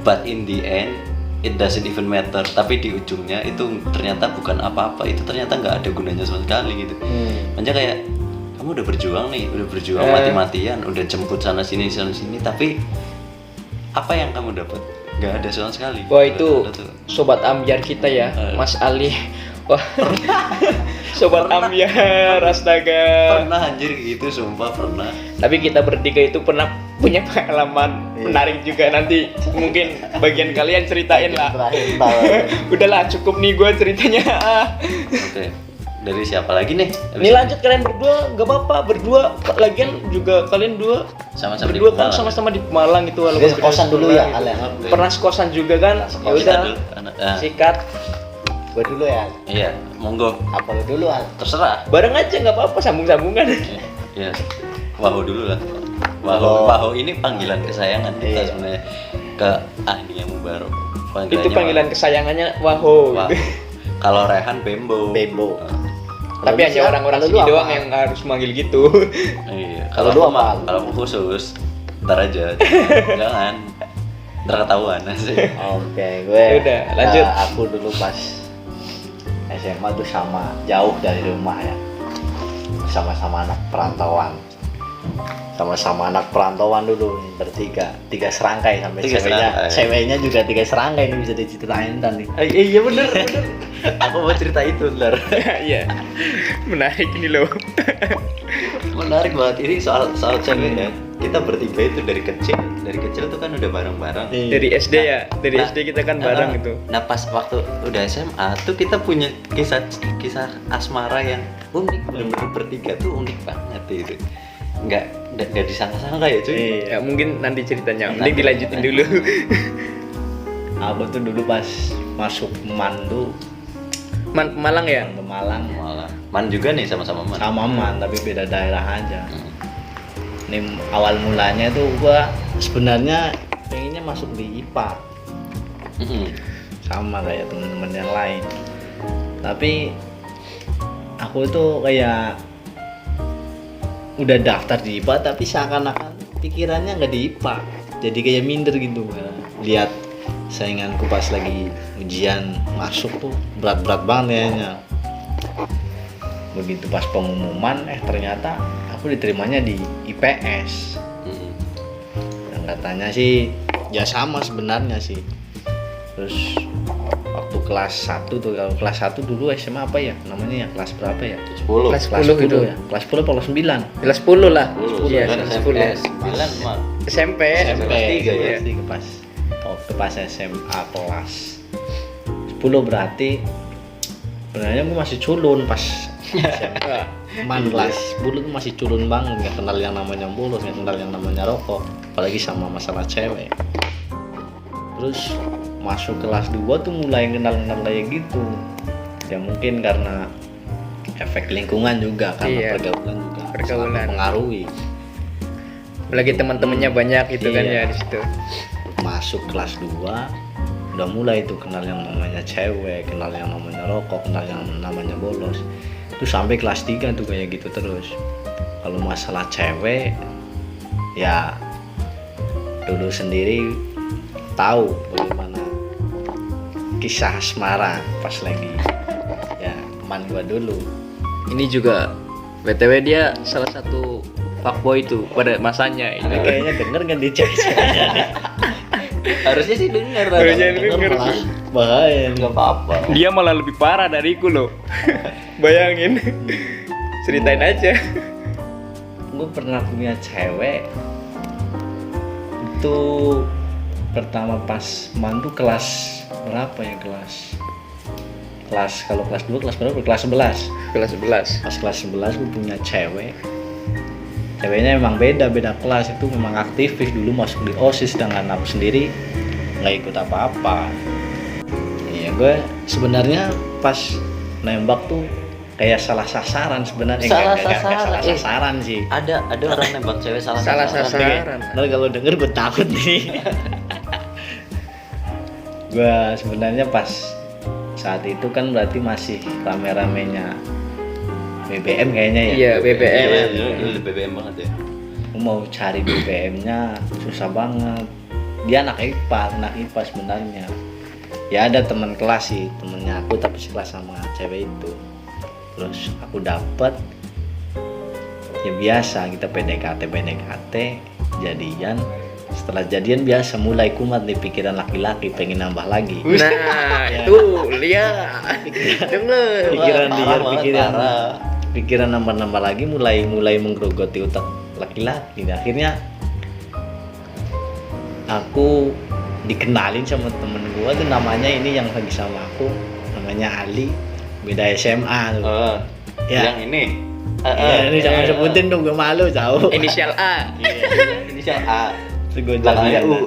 but in the end it doesn't even matter. Tapi di ujungnya itu ternyata bukan apa-apa, itu ternyata nggak ada gunanya sama sekali gitu. Makanya kayak kamu udah berjuang nih, udah berjuang mati-matian, udah jemput sana sini, tapi apa yang kamu dapat? Nggak ada sama sekali. Wah Nggak itu ada tuh. sobat ambiar kita ya, Mas Ali. Wah, sobat ambiar, astaga. Pernah anjir gitu, sumpah pernah. Tapi kita bertiga itu pernah punya pengalaman menarik juga, nanti mungkin bagian kalian ceritain lah. Terakhir tahu. Udahlah cukup nih gue ceritanya. Oke, dari siapa lagi nih? Habis Ini lanjut kalian berdua, gak apa-apa berdua. Lagian juga kalian dua sama-sama di berdua kan Pemalang. sama-sama di Pemalang itu walaupun Dia kosan dulu ya, sekolah. Ale. Pernah sekosan juga kan? Ya Kita udah, dulu, sikat Gue dulu ya. iya, monggo, Apa lu dulu Al? terserah. bareng aja nggak apa-apa, sambung-sambungan. Iya, Waho dulu lah. Oh. Waho ini panggilan kesayangan kita Iya. sebenarnya ke Ahni yang baru. Itu panggilan kesayangannya Waho. Waho. Kalau Rehan Bembo. Bembo. Tapi hanya Kalau orang-orang lu sini apa? doang yang harus manggil gitu. Iya. Kalau Kalau lu aku mah- apa? Kalau aku khusus, ntar aja. Jangan. Ntar ketahuan sih. Oke, gue. Yaudah, lanjut. Aku dulu pas SMA tuh sama, jauh dari rumah ya. Sama-sama anak perantauan. Sama-sama anak perantauan dulu nih, bertiga, 3 serangkai sampai Tiga serangkai. ceweknya juga 3 serangkai ini bisa diceritain kan nih. Iya bener. Aku mau cerita itu ntar. Iya. Menarik ini loh. Menarik banget ini soal cewek ya. Kita bertiga itu dari kecil tuh kan udah bareng-bareng. Dari SD ya, dari Nah, SD kita kan bareng gitu. Nah pas waktu udah SMA tuh kita punya kisah asmara yang unik, bener-bener bertiga tuh unik banget itu. Nggak disangka-sangka ya cuy. Ya mungkin nanti ceritanya, mending dilanjutin dulu. Aku tuh dulu pas masuk Mandu, Pemalang ya. ke Malang, Malah Man juga nih sama-sama Man. sama Man tapi beda daerah aja. Hmm. Ini awal mulanya tuh gua sebenarnya pengennya masuk di IPA Mm-mm. sama kayak teman-teman yang lain. Tapi aku tuh kayak udah daftar di IPA tapi seakan-akan pikirannya nggak di IPA. Jadi kayak minder gitu. Lihat sainganku pas lagi ujian masuk tuh berat-berat banget kayaknya. Begitu pas pengumuman ternyata aku diterimanya di IPS. Mm-mm. Yang katanya sih ya sama sebenarnya sih. Terus waktu kelas 1 tuh, kalau kelas 1 dulu SMA apa ya namanya ya, kelas berapa ya? 10. Kelas Kelas 10 gitu. ya. Kelas 10 apa kelas 9? Kelas 10 lah. 10 Iya, kan kelas SMP 10. 9 mah. SMP. SMP. Kelas 3 ya? Kelas 3 pas waktu pas SMA kelas 10 berarti sebenarnya gue masih culun pas SMA. Man kelas 10 tuh masih culun banget, nggak kenal yang namanya bolos, nggak kenal yang namanya rokok, apalagi sama masalah cewek. Terus masuk kelas 2 tuh mulai kenal kayak gitu. Ya mungkin karena efek lingkungan juga karena Iya. pergaulan juga Pergaulan. sangat mempengaruhi. Apalagi teman-temannya banyak gitu kan Iya. ya di situ. Masuk kelas 2 udah mulai tuh kenal yang namanya cewek, kenal yang namanya rokok, kenal yang namanya bolos. Itu sampai kelas 3 tuh kayak gitu terus. Kalau masalah cewek ya dulu sendiri tahu bagaimana kisah asmara pas lagi ya teman gua dulu. Ini juga BTW dia salah satu fuckboy itu pada masanya Ini ini. kayaknya denger kan di cewek-ceweknya nih. Harusnya sih denger. Harusnya Denger denger. malah bahaya nih. Nggak apa-apa. Dia malah lebih parah dariku loh. Bayangin. Ceritain aja. Gue pernah punya cewek itu pertama pas mantu kelas berapa ya kelas kalau kelas 2 kelas berapa kelas 11 Kelas 11. pas kelas 11 gue punya ceweknya emang beda kelas itu memang aktivis dulu masuk di OSIS sedangkan aku sendiri nggak ikut apa-apa. Iya gue sebenarnya pas nembak tuh kayak salah sasaran sebenarnya. Salah Nggak sasaran. salah sasaran sih. Ada orang nembak cewek salah Salah sasaran. sasaran. Ntar kalau denger gue takut nih. Gue sebenarnya pas saat itu kan berarti masih rame-ramenya BBM kayaknya ya. Iya, BBM. Iya, lu BBM banget ya. Gue mau cari BBM-nya susah banget. Dia anak IPA sebenarnya. Ya ada teman kelas sih, temennya aku tapi sekelas sama cewek itu. Terus aku dapet ya biasa kita PDKT jadian. Setelah jadian biasa mulai kumat nih pikiran laki-laki pengen nambah lagi. Nah, itu lihat. Denger. Pikiran Parah liar, banget, pikiran parah. pikiran nambah lagi mulai menggerogoti otak laki-laki. Nah, akhirnya aku dikenalin sama temen gua tuh namanya ini yang lagi sama aku namanya Ali, beda SMA tuh. Ya. Yang ini. Iya, ini jangan sebutin dong, gue malu tahu. Inisial A. Inisial A. Terus gue Belakangnya jadian, U.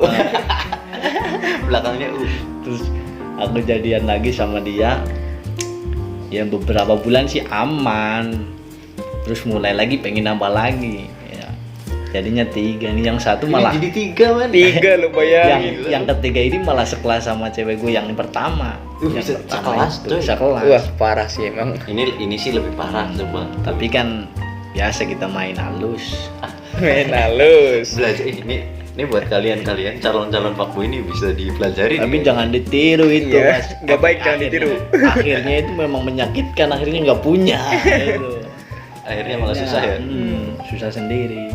Belakangnya U. terus aku jadian lagi sama dia. Ya beberapa bulan sih aman. Terus mulai lagi pengen nambah lagi. Ya. Jadinya 3 nih, yang satu malah Ini jadi 3 man. 3 lo bayangin. yang ketiga ini malah sekelas sama cewek gue yang pertama. Bisa Yang pertama sekelas, itu, coy. sekelas. Wah, parah sih emang. Ini sih lebih parah coba. Tapi kan biasa kita main halus. Main halus. Belajar ini buat kalian calon-calon fuckboy ini bisa dipelajari. Tapi nih. jangan ditiru itu, Iya, Mas. nggak baik, jangan Akhirnya- ditiru. Akhirnya itu memang menyakitkan, akhirnya nggak punya. Gitu. Akhirnya malah susah ya. Susah sendiri.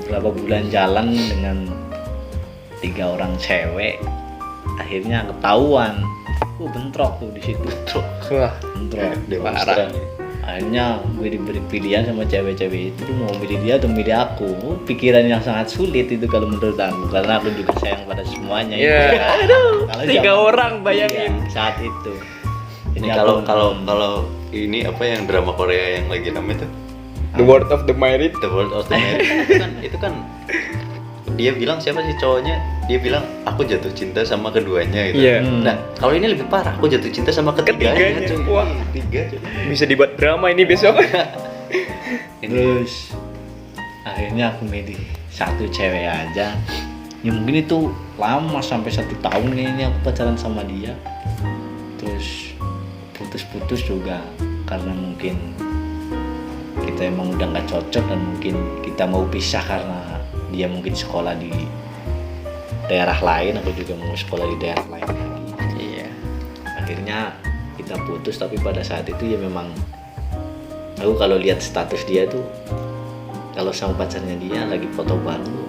Berapa bulan jalan dengan 3 orang cewek, akhirnya ketahuan. Bentrok tuh di situ. Wah, Bentrok. Demonstran. Akhirnya gue diberi pilihan sama cewek-cewek itu tuh mau milih dia atau milih aku. Pikiran yang sangat sulit itu kalau menurut aku, karena aku juga sayang pada semuanya. Iya. Itu. Kalau 3 zaman- orang bayangin. Iya, saat itu. Ini aku- kalau ini apa yang drama Korea yang lagi rame tuh? The World of the Married. The World of the Married. itu kan dia bilang siapa sih cowoknya? Dia bilang aku jatuh cinta sama keduanya gitu. Iya. Nah, kalau ini lebih parah, aku jatuh cinta sama ketiganya. Ketiganya. Cuy. Wah. 3 cuy. Bisa dibuat drama ini besok. Terus akhirnya aku milih satu cewek aja. Ya mungkin itu lama sampai 1 tahun kayaknya aku pacaran sama dia. Terus putus-putus juga karena mungkin kita emang udah nggak cocok dan mungkin kita mau pisah karena dia mungkin sekolah di daerah lain, aku juga mau sekolah di daerah lain lagi. Iya. Akhirnya kita putus, tapi pada saat itu ya memang aku kalau lihat status dia tuh kalau sama pacarnya dia lagi foto baru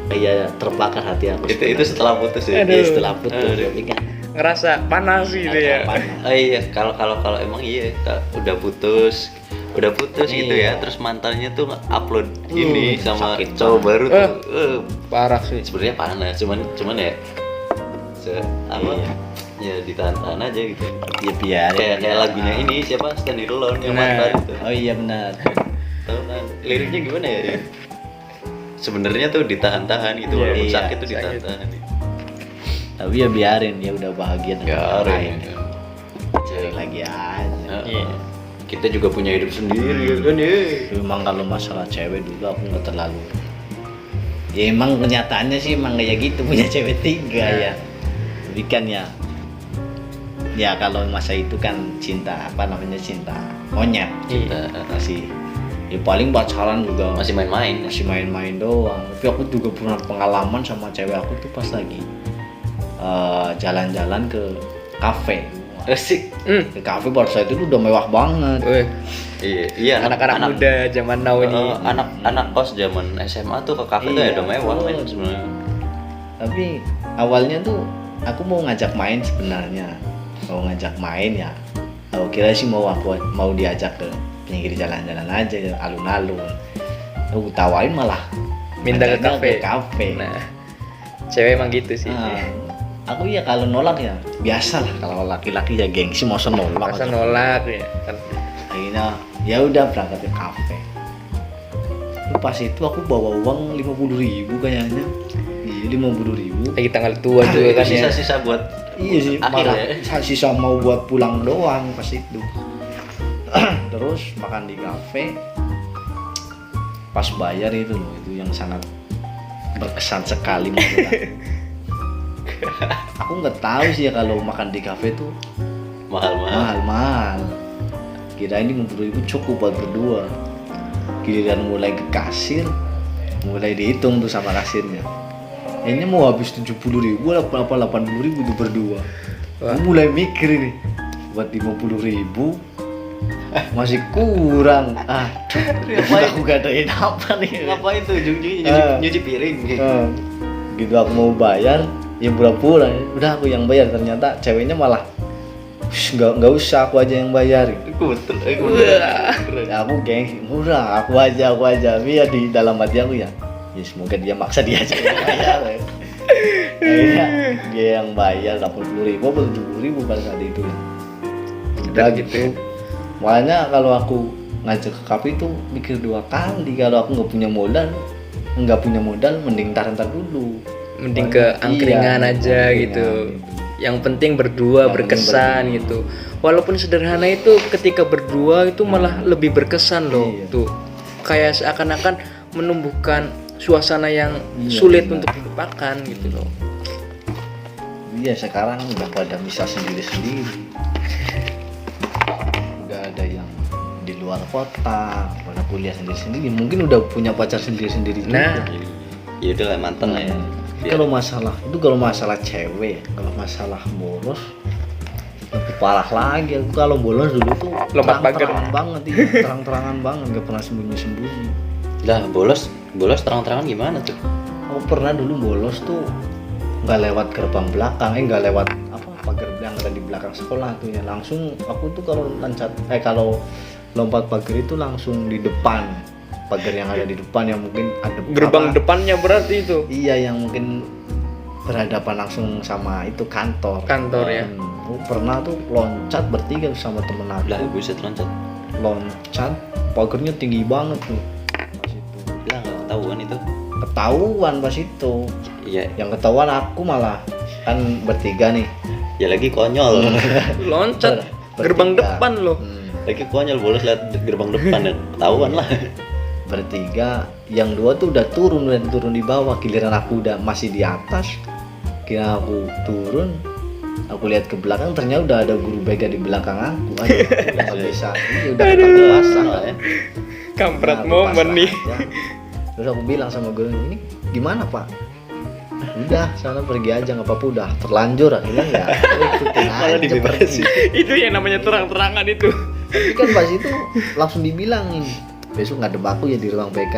kayak terbakar hati aku. Itu setelah putus ya. Aduh. Iya, setelah putus. Aduh. Tapi kan Ngerasa panas sih itu ya. panas. Oh iya, kalau emang iya udah putus gitu ya, Iya. terus mantannya tuh upload ini sama sakit cowok banget. baru tuh. Parah sih. Sebenarnya panas, cuman ya apa? Iya. Ya ditahan-tahan aja gitu. Ya biarin. Kayak lagunya ini siapa? Stand Alone yang Nah. mantan itu. Oh iya benar. Tahu kan? Liriknya gimana ya? Sebenarnya tuh ditahan-tahan gitu, Iya, walaupun iya, sakit tuh sakit. ditahan-tahan. Tapi ya biarin, dia udah bahagia dengan orang lain. Ya. Cari lagi aja. Iya. kita juga punya hidup sendiri kan ya. Memang kalau masalah cewek dulu aku nggak terlalu. Ya emang kenyataannya sih emang kayak gitu, punya cewek 3 ya. Tapi kan ya, ya kalau masa itu kan cinta apa namanya, cinta monyet. Kita Masih ya paling pacaran juga masih main-main. masih main-main doang. Tapi aku juga pernah pengalaman sama cewek aku tuh pas lagi jalan-jalan ke kafe. Asik. Ke kafe pada saat itu udah mewah banget. Weh, Iya, anak-anak muda zaman now ini. anak kos zaman SMA tuh ke kafe tuh ya Iya, udah mewah betul. men sebenarnya. Tapi awalnya tuh aku mau ngajak main sebenarnya, mau ngajak main ya. Aku kira sih mau diajak ke pinggir jalan-jalan aja, ya, alun-alun. Aku tawain malah Minta ke ngajaknya kafe. kafe. Nah, cewek emang gitu sih. Nah, aku ya kalau nolak ya biasa lah, kalau laki-laki ya gengsi masa nolak. Masa nolak ya kan. Akhirnya ya udah berangkat ke kafe. Pas itu aku bawa uang 50.000 kayaknya. Iya 50.000. Lagi tanggal tua juga kan ya. Sisa-sisa buat Iya sih, akhir malah ya. sisa mau buat pulang doang pas itu. Terus makan di kafe. Pas bayar itu loh, itu yang sangat berkesan sekali menurut aku nggak tahu sih ya kalau makan di kafe tuh Mahal-mahal. mahal. Kirain 50.000 cukup buat berdua. Giliran mulai ke kasir, mulai dihitung tuh sama kasirnya. Ini mau habis 70.000 apa 80.000 tuh berdua. Wah. Aku mulai mikir ini, buat 50.000 masih kurang. Ngapain? Aku gadain apa nih? Ngapain tuh ujung-ujungnya Ah. nyuci piring? Gitu aku mau bayar, ya pura-pura. Udah aku yang bayar, ternyata ceweknya malah nggak usah, aku aja yang bayarin. Betul. Ya, aku gengsi, murah, aku aja. Tapi ya di dalam hati aku ya semoga dia maksa dia aja yang bayar. Akhirnya dia yang bayar 80.000 atau 70.000 pada saat itu ya. Udah gitu. Makanya kalau aku ngajak ke kafe itu mikir 2 kali. Kalau aku nggak punya modal, mending ntar dulu. Mending ke angkringan Iya, aja angkringan gitu. gitu. Yang penting berdua Yang penting berkesan berdua. gitu. Walaupun sederhana itu ketika berdua itu malah lebih berkesan loh. Iya. Tuh. Kayak seakan-akan menumbuhkan suasana yang Iya, sulit benar. untuk dilupakan gitu loh. Iya, sekarang udah pada bisa sendiri-sendiri. Udah ada yang di luar kota, pada kuliah sendiri-sendiri. Mungkin udah punya pacar sendiri-sendiri Nah, juga. Ya udah lah mantan lah ya. Biar- Kalau masalah cewek, kalau masalah bolos lebih parah lagi. Aku kalau bolos dulu tuh Lompat pagar. terang-terangan banget, iya, terang-terangan banget, nggak pernah sembunyi-sembunyi. Lah bolos terang-terangan gimana tuh? Aku pernah dulu bolos tuh nggak lewat gerbang belakang, nggak lewat apa pagar yang ada di belakang sekolah tuh ya, langsung aku tuh kalau lompat pagar itu langsung di depan pagar yang ada di depan, yang mungkin ada gerbang apa, depannya berarti itu. iya yang mungkin berhadapan langsung sama itu kantor Ya. Aku pernah tuh loncat bertiga sama temen aku, Lah buset loncat. loncat pagarnya tinggi banget tuh pas itu. Lah nggak ketahuan itu. Ketahuan pas itu. Iya. Yang ketahuan aku malah kan bertiga nih. Ya lagi konyol. Loncat Bertiga. gerbang depan loh. Lagi konyol bolos lihat gerbang depan ya. Ketahuan lah. Bertiga, yang 2 tuh udah turun di bawah, giliran aku udah masih di atas. Kira aku turun, aku lihat ke belakang, ternyata udah ada guru BK di belakang aku. Aduh, nggak bisa. Ini udah ketakutan lah ya. Kampret Nah, aku momen pasrah nih. aja. Terus aku bilang sama guru, ini gimana Pak? Udah, sana pergi aja, nggak apa-apa, udah terlanjur. Akhirnya ya ikutin Malah aja dibebasin. pergi. Itu yang namanya terang-terangan itu. Tapi kan pas itu langsung dibilangin, besok ngadep aku ya di ruang BK.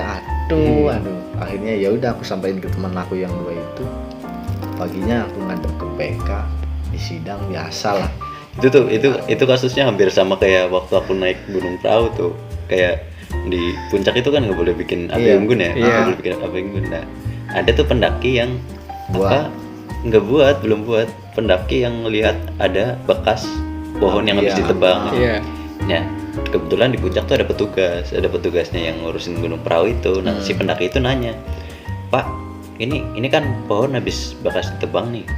Aduh. Akhirnya ya udah aku sampaikan ke teman aku yang 2 itu. Paginya aku ngadep ke BK di sidang biasa lah. Itu kasusnya hampir sama kayak waktu aku naik Gunung Prau tuh. Kayak di puncak itu kan nggak boleh bikin api Iya. unggun ya. Iya. Nggak boleh bikin api unggun. Nah, ada tuh pendaki yang Buat. belum buat pendaki yang melihat ada bekas pohon yang habis Iya. ditebang. Iya. Ya, kebetulan di puncak tuh ada petugasnya yang ngurusin Gunung Prau itu. Nah, si pendaki itu nanya, "Pak, ini kan pohon habis bekas ditebang nih.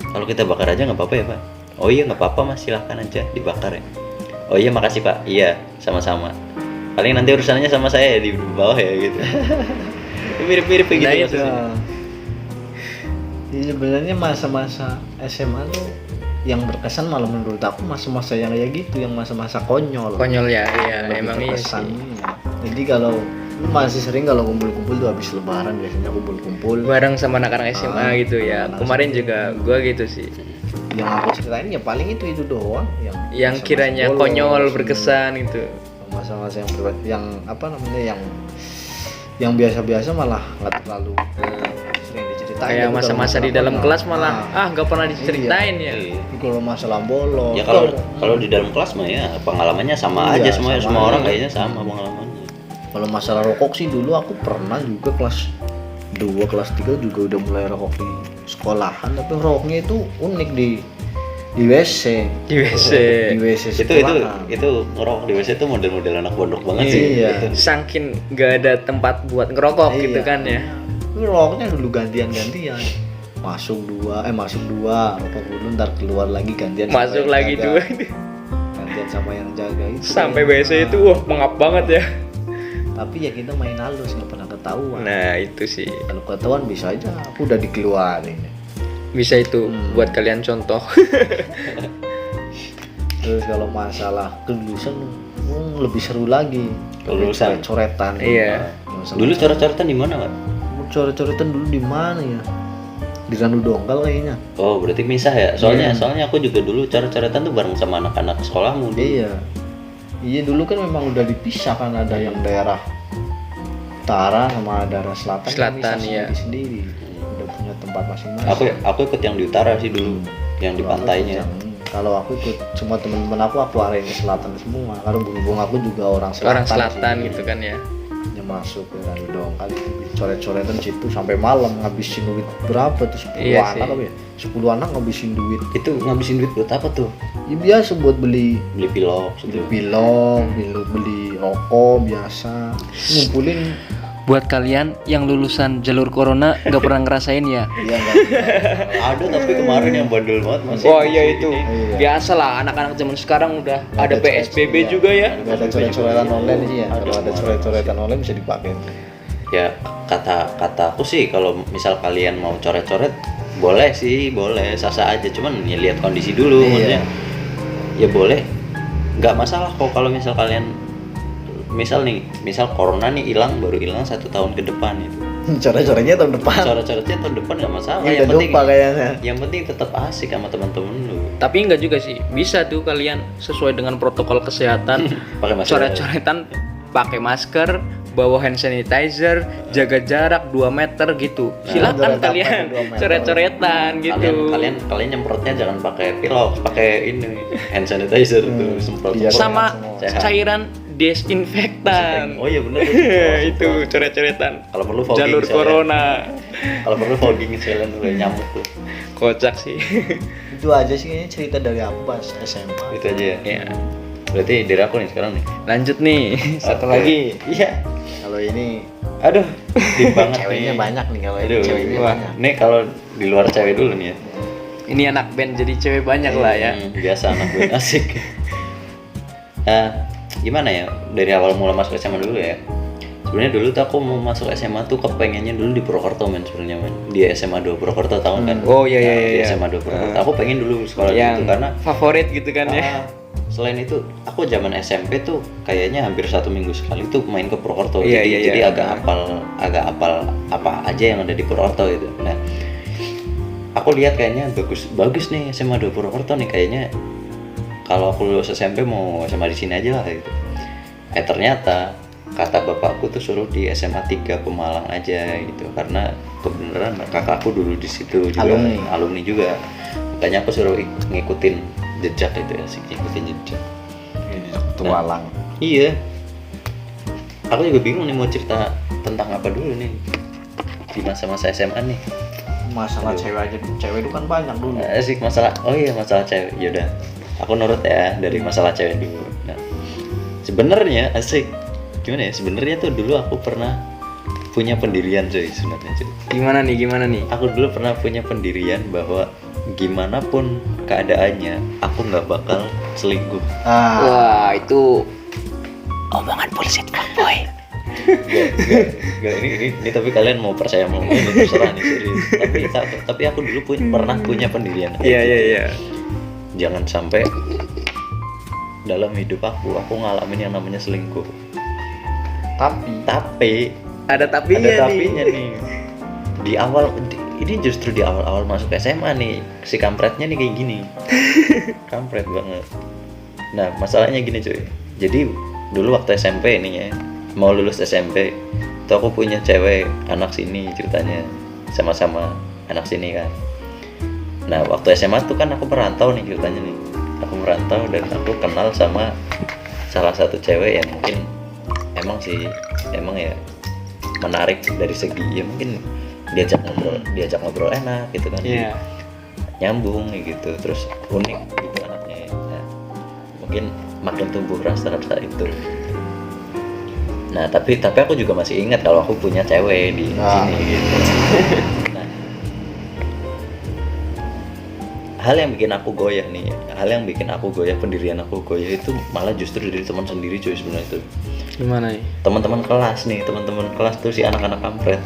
Kalau kita bakar aja nggak apa-apa ya, Pak?" "Oh iya, nggak apa-apa Mas, silahkan aja dibakar ya." Oh iya makasih Pak. Iya, sama-sama. Paling nanti urusannya sama saya di bawah ya gitu. Mirip-mirip gitu Nah, itu. maksudnya. Jadi sebenarnya masa-masa SMA tuh yang berkesan malah menurut aku masa-masa yang kayak gitu, yang masa-masa konyol. Konyol ya, iya Lebih emang iya berkesan. sih. Jadi kalau lu masih sering kalau kumpul-kumpul tuh habis lebaran biasanya kumpul-kumpul. Bareng sama anak-anak SMA gitu ya. anak Kemarin SMA. juga gua gitu sih. Yang aku ceritain ya paling itu doang yang Yang masa-masa kiranya bolos, konyol berkesan gitu. masa-masa yang apa namanya yang biasa-biasa malah nggak terlalu sering diceritain. Kayak Tapi kalau masa-masa masalah di dalam konyol, kelas malah nah, nggak pernah diceritain ya. Iya. kalau masalah bolos Ya kalau di dalam kelas mah ya pengalamannya sama Iya, aja semua sama orang aja. kayaknya sama pengalamannya. kalau masalah rokok sih dulu aku pernah juga kelas 2 kelas 3 juga udah mulai rokok di sekolahan, tapi rokoknya itu unik di WC. Di WC. Di WC Itu sekolahan. ngerokok di WC itu model-model anak pondok banget sih. Iya. Gitu. Saking nggak ada tempat buat ngerokok gitu Iya. kan ya. Tapi rokoknya dulu gantian-gantian. Masuk dua, rokok dulu ntar keluar lagi gantian. sama Masuk yang lagi jaga. dua. Gantian sama yang jaga itu. Sampai WC itu wah pengap banget ya. Tapi ya kita main halus nggak pernah ketahuan. Nah, itu sih. Kalau ketahuan bisa aja aku udah dikeluarin. Bisa itu buat kalian contoh. Terus kalau masalah kelulusan lebih seru lagi. Kelulusan. Coretan. Iya. Dulu coret-coretan di mana, Pak? Coret-coretan dulu di mana ya? Di Randu Dongkal kayaknya. Oh, berarti misah ya? Soalnya aku juga dulu coret-coretan tuh bareng sama anak-anak sekolahmu dulu. Iya. Iya dulu kan memang udah dipisah kan, ada yang daerah utara sama daerah selatan. Selatan, bisa iya. sendiri. Udah punya tempat masing-masing. Aku ikut yang di utara sih dulu, yang di Kalau aku pantainya. kalau aku ikut semua teman-teman aku arahin ke selatan semua. Karena bunga aku juga orang selatan. Orang selatan sih. gitu kan ya. Yang masuk ke Randu Dongkal itu coret-coretan situ sampai malam ngabisin duit berapa tuh 10 Iya anak sih. apa ya? 10 anak ngabisin duit. Itu ngabisin duit buat apa tuh? Ya biasa buat beli Beli pilok beli gitu. pilok, beli rokok biasa, ngumpulin. Buat kalian yang lulusan jalur corona nggak pernah ngerasain ya. Iya enggak. Ada tapi kemarin yang bandel banget masih. Oh iya itu. Iya. Biasalah anak-anak zaman sekarang udah Nggak ada ada PSBB coret-coret, juga ya. Enggak ada coret-coretan online sih ya. Kalau ada coret-coretan online bisa dipakai. Ya kata aku sih kalau misal kalian mau coret-coret boleh sih, boleh sasa aja. Cuman ya lihat kondisi dulu, Iya. maksudnya. Ya boleh, nggak masalah kok kalau misal kalian misal corona nih baru hilang 1 tahun ke depan itu. Coret-coretnya tahun depan. Coret-coretnya tahun depan nggak masalah. Ini udah lupa kayaknya. Yang penting tetap asik sama teman-teman lu. Tapi enggak juga sih. Bisa tuh kalian sesuai dengan protokol kesehatan. Pakai masker. Coret-coretan pakai masker, bawa hand sanitizer, jaga jarak 2 meter gitu. Silakan jarak kalian aman 2 meter. coret-coretan gitu. Kalian nyemprotnya jangan pakai pilok, pakai ini hand sanitizer tuh semprot. Iya. Sama Sehat. cairan desinfektan. Oh iya bener Itu coret-coretan. Kalau perlu fogging Jalur sekalian. corona. Kalau perlu fogging sekalian dulu nyamuk tuh. Kocak sih. Itu aja sih kayaknya cerita dari aku pas SMA. Itu aja ya. Ya. Berarti dari aku nih sekarang nih. Lanjut nih. Satu Oke. lagi. Iya. Kalau ini Aduh, deep banget ceweknya nih. banyak nih kalau ini Aduh, ceweknya wah. banyak. Nih kalau di luar cewek dulu nih ya. Ini anak band jadi cewek banyak lah ya. Biasa anak gue asik. Gimana ya? Dari awal mula masuk SMA dulu ya. Sebenarnya dulu tuh aku mau masuk SMA tuh kepengennya dulu di Purwokerto men sebenarnya men. Di SMA 2 Purwokerto tahun kan. Oh, iya, iya, Nah, Di iya. SMA 2 Purwokerto. Aku pengen dulu sekolah di Yang situ karena favorit gitu kan ya. selain itu aku zaman SMP tuh kayaknya hampir 1 minggu sekali tuh main ke Purwokerto. Iya, jadi iya, jadi iya. agak apal apa aja yang ada di Purwokerto gitu. Nah, aku lihat kayaknya bagus nih SMA 2 Purwokerto nih kayaknya. Kalau aku lulus SMP mau SMA di sini aja lah gitu. Ternyata kata bapakku tuh suruh di SMA 3 Pemalang aja gitu karena kebenaran kakakku dulu di situ juga alumni juga. Makanya aku suruh ngikutin jejak itu ya, sih ngikutin jejak. Tualang. Iya. Aku juga bingung nih mau cerita tentang apa dulu nih di masa-masa SMA nih. Masalah cewek aja, cewek itu kan banyak dulu. Asik masalah. Oh iya masalah cewek. Yaudah. Aku nurut ya dari masalah cewek dulu. Nah, sebenarnya asik. Gimana ya? Sebenarnya tuh dulu aku pernah punya pendirian cuy sebenarnya cuy. Gimana nih? Aku dulu pernah punya pendirian bahwa gimana pun keadaannya aku nggak bakal selingkuh. Wah, itu Omongan bullshit fuckboy. Gak, ini tapi kalian mau percaya mau enggak, terserah nih serius. Tapi aku dulu pernah punya pendirian. iya. Jangan sampai dalam hidup aku ngalamin yang namanya selingkuh. Tapi Ada tapinya ada nih. tapinya nih. Di awal ini justru di awal masuk SMA nih, si kampretnya nih kayak gini. Kampret banget. Nah, masalahnya gini cuy. Jadi dulu waktu SMP nih ya, mau lulus SMP, itu aku punya cewek anak sini ceritanya, sama-sama anak sini kan. Nah, waktu SMA tuh kan aku merantau nih ceritanya nih. Aku merantau dan aku kenal sama salah satu cewek yang mungkin emang ya menarik dari segi ya mungkin diajak ngobrol enak gitu kan. Iya. Nyambung gitu, terus unik gitu anaknya. Nah, mungkin makin tumbuh rasa itu. Nah, tapi aku juga masih ingat kalau aku punya cewek di sini gitu. Nah, hal yang bikin aku goyah, pendirian aku goyah itu malah justru dari teman sendiri cuy sebenarnya itu. Gimana nih? Teman-teman kelas tuh si anak-anak kampret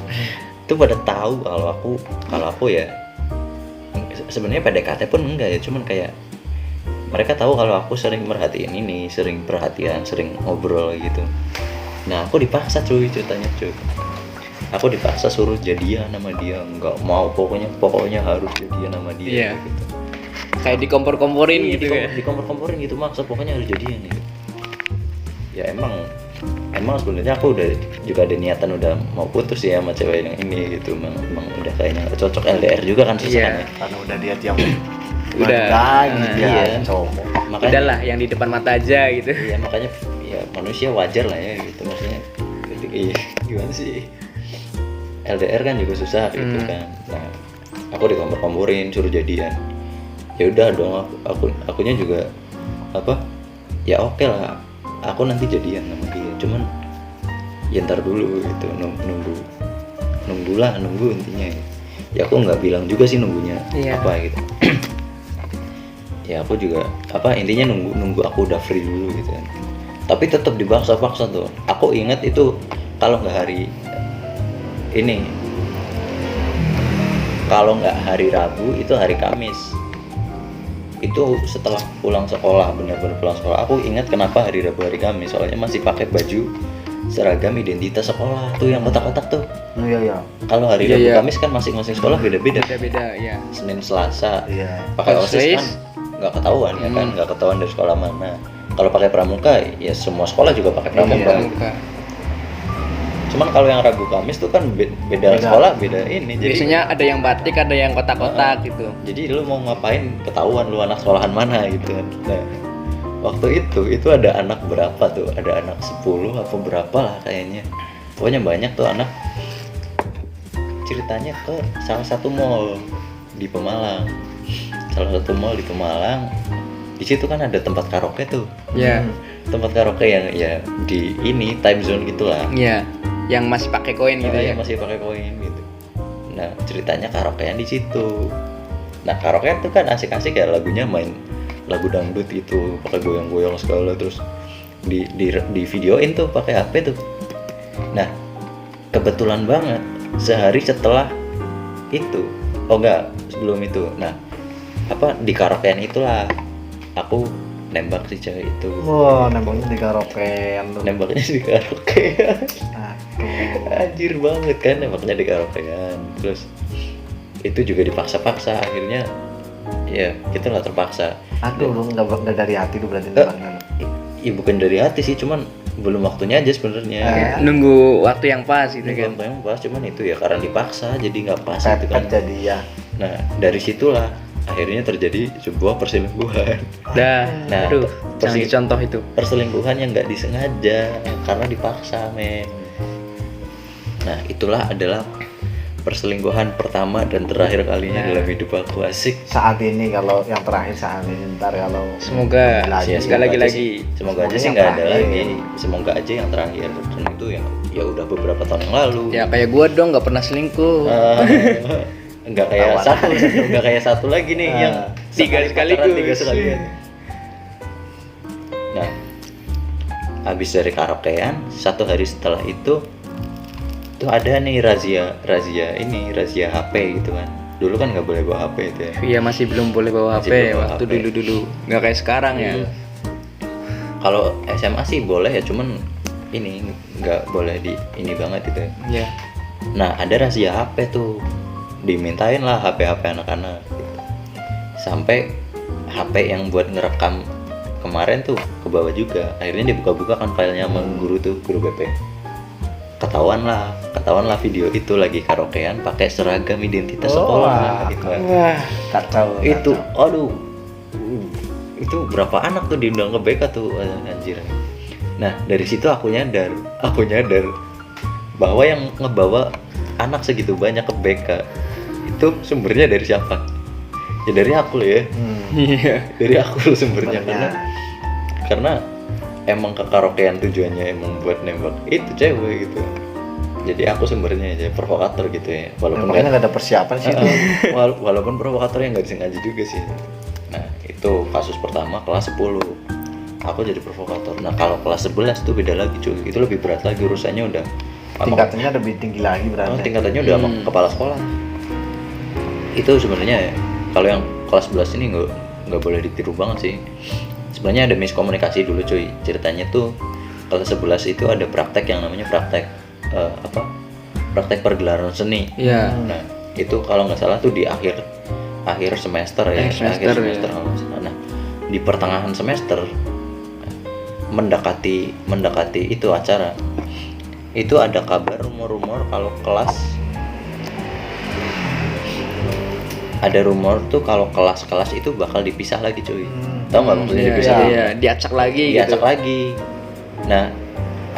itu pada tahu kalau aku ya sebenarnya PDKT pun enggak ya, cuman kayak mereka tahu kalau aku sering merhatiin ini, sering perhatian, sering ngobrol gitu. Nah, aku dipaksa cuy ceritanya cuy. Aku dipaksa suruh jadian sama dia, nggak mau pokoknya harus jadian sama dia gitu. Kayak dikompor-komporin gitu ya. Dikompor-komporin gitu maksa pokoknya harus jadian gitu. Ya emang sebenarnya aku juga ada niatan udah mau putus ya sama cewek yang ini gitu. Emang udah kayaknya nggak cocok, LDR juga kan susahnya. Karena udah dia tiap Udah. Iya. Makanya Udahlah yang di depan mata aja gitu. iya makanya ya manusia wajar lah ya gitu, maksudnya iya gimana sih, LDR kan juga susah gitu kan. Nah, aku dikompor-komporin suruh jadian, ya udah dong, akunya juga ya oke lah, aku nanti jadian sama dia, cuman ya ntar dulu gitu, nunggu intinya ya aku nggak bilang juga sih nunggunya apa gitu. Ya aku juga intinya nunggu aku udah free dulu gitu kan. Tapi tetap dipaksa-paksa tuh. Aku ingat itu kalau nggak hari Rabu itu hari Kamis. Itu setelah pulang sekolah, benar-benar pulang sekolah. Aku ingat kenapa hari Rabu hari Kamis, soalnya masih pakai baju seragam identitas sekolah tuh yang kotak-kotak tuh. Iya. Kalau hari Rabu Kamis kan masing-masing sekolah beda-beda. Ya. Senin Selasa. Iya. Pakai OSIS kan nggak ketahuan ya kan, nggak ketahuan dari sekolah mana. Kalau pakai pramuka ya semua sekolah juga pakai pramuka. Cuman kalau yang Rabu Kamis tuh kan beda sekolah, beda ini. Jadi Biasanya ada yang batik, ada yang kotak-kotak gitu. jadi lu mau ngapain ketahuan lu anak sekolahan mana gitu kan. Nah, waktu itu ada anak berapa tuh? Ada anak 10 apa berapa lah kayaknya. Pokoknya banyak tuh anak. Ceritanya ke salah satu mall di Pemalang. Di situ kan ada tempat karaoke tuh. Iya. Tempat karaoke yang ya di ini time zone gitulah. Iya. Yang masih pakai koin gitu ya. Yang masih pakai koin gitu. Nah, ceritanya karaokean di situ. Nah, karaokean tuh kan asik-asik ya, lagunya main lagu dangdut gitu, pakai goyang-goyang segala, terus di videoin tuh pakai HP tuh. Nah, kebetulan banget sehari setelah itu, sebelum itu. Nah, di karaokean itulah aku nembak si cewek itu. Wah, nembaknya di karaokean tuh. Nembaknya di karaokean. Aduh. Anjir banget kan nembaknya di karaokean. Terus itu juga dipaksa-paksa, akhirnya ya gitulah terpaksa. Aduh, lu nggak dari hati tuh berarti nembaknya. Iya bukan dari hati sih, cuman belum waktunya aja sebenarnya. Nunggu waktu yang pas gitu kan. Yang pas cuman itu ya karena dipaksa jadi nggak pas gitu kan. Jadi ya. Nah, dari situlah akhirnya terjadi sebuah perselingkuhan. Nah, aduh, jangan dicontoh itu. Perselingkuhan yang nggak disengaja karena dipaksa, men. Nah, itulah adalah perselingkuhan pertama dan terakhir kalinya dalam hidup aku. Asik. Saat ini kalau yang terakhir saat ini, ntar kalau Semoga nggak lagi-lagi. Semoga aja sih nggak ada lagi. Semoga aja yang terakhir. Dan itu ya udah beberapa tahun yang lalu. Ya kayak gua dong, nggak pernah selingkuh. Nggak kayak satu lagi nih yang Tiga sekaligus. Tiga sekalian. Nah, habis dari karaokean, 1 hari setelah itu tuh ada nih razia HP gitu kan. Dulu kan nggak boleh bawa HP itu ya. Iya, masih belum boleh bawa Masih HP belum bawa waktu HP. dulu nggak kayak sekarang ya. Kalau SMA sih boleh ya, cuman ini nggak boleh di ini banget gitu ya. Iya. Nah, ada razia HP tuh, dimintain lah HP anak-anak gitu. Sampai HP yang buat ngerekam kemarin tuh ke bawah juga. Akhirnya dibuka-buka kan filenya sama guru BP. Ketahuan lah video itu lagi karaokean pakai seragam identitas sekolah gitu kan. Wah, Kacau. Itu aduh, itu berapa anak tuh diundang ke BK tuh, anjir. Nah, dari situ aku nyadar bahwa yang ngebawa anak segitu banyak ke BK itu sumbernya dari siapa? Ya dari aku loh ya. iya. Dari aku loh sumbernya, karena emang ke karaokean tujuannya emang buat nembak itu cewek gitu. Jadi aku sumbernya aja provokator gitu ya. Walaupun Makanya nggak ada persiapan sih itu. walaupun provokatornya nggak disengaja juga sih. Nah, itu kasus pertama kelas 10. Aku jadi provokator. Nah, kalau kelas 11 tuh beda lagi cuy. Itu lebih berat lagi urusannya, udah Tingkatannya lebih tinggi lagi berarti. tingkatannya udah sama kepala sekolah. Itu sebenarnya ya, kalau yang kelas 11 ini nggak boleh ditiru banget sih. Sebenarnya ada miskomunikasi dulu cuy. Ceritanya tuh kelas 11 itu ada praktek yang namanya praktek praktek pergelaran seni. Iya. Nah, itu kalau nggak salah tuh di akhir semester ya. Akhir semester, ya. kalau nggak salah. Nah, di pertengahan semester mendekati itu acara. Itu ada kabar rumor kalau kelas itu bakal dipisah lagi cuy. Tahu nggak maksudnya Iya, dipisah? iya, diacak lagi Diacak gitu. lagi. Nah,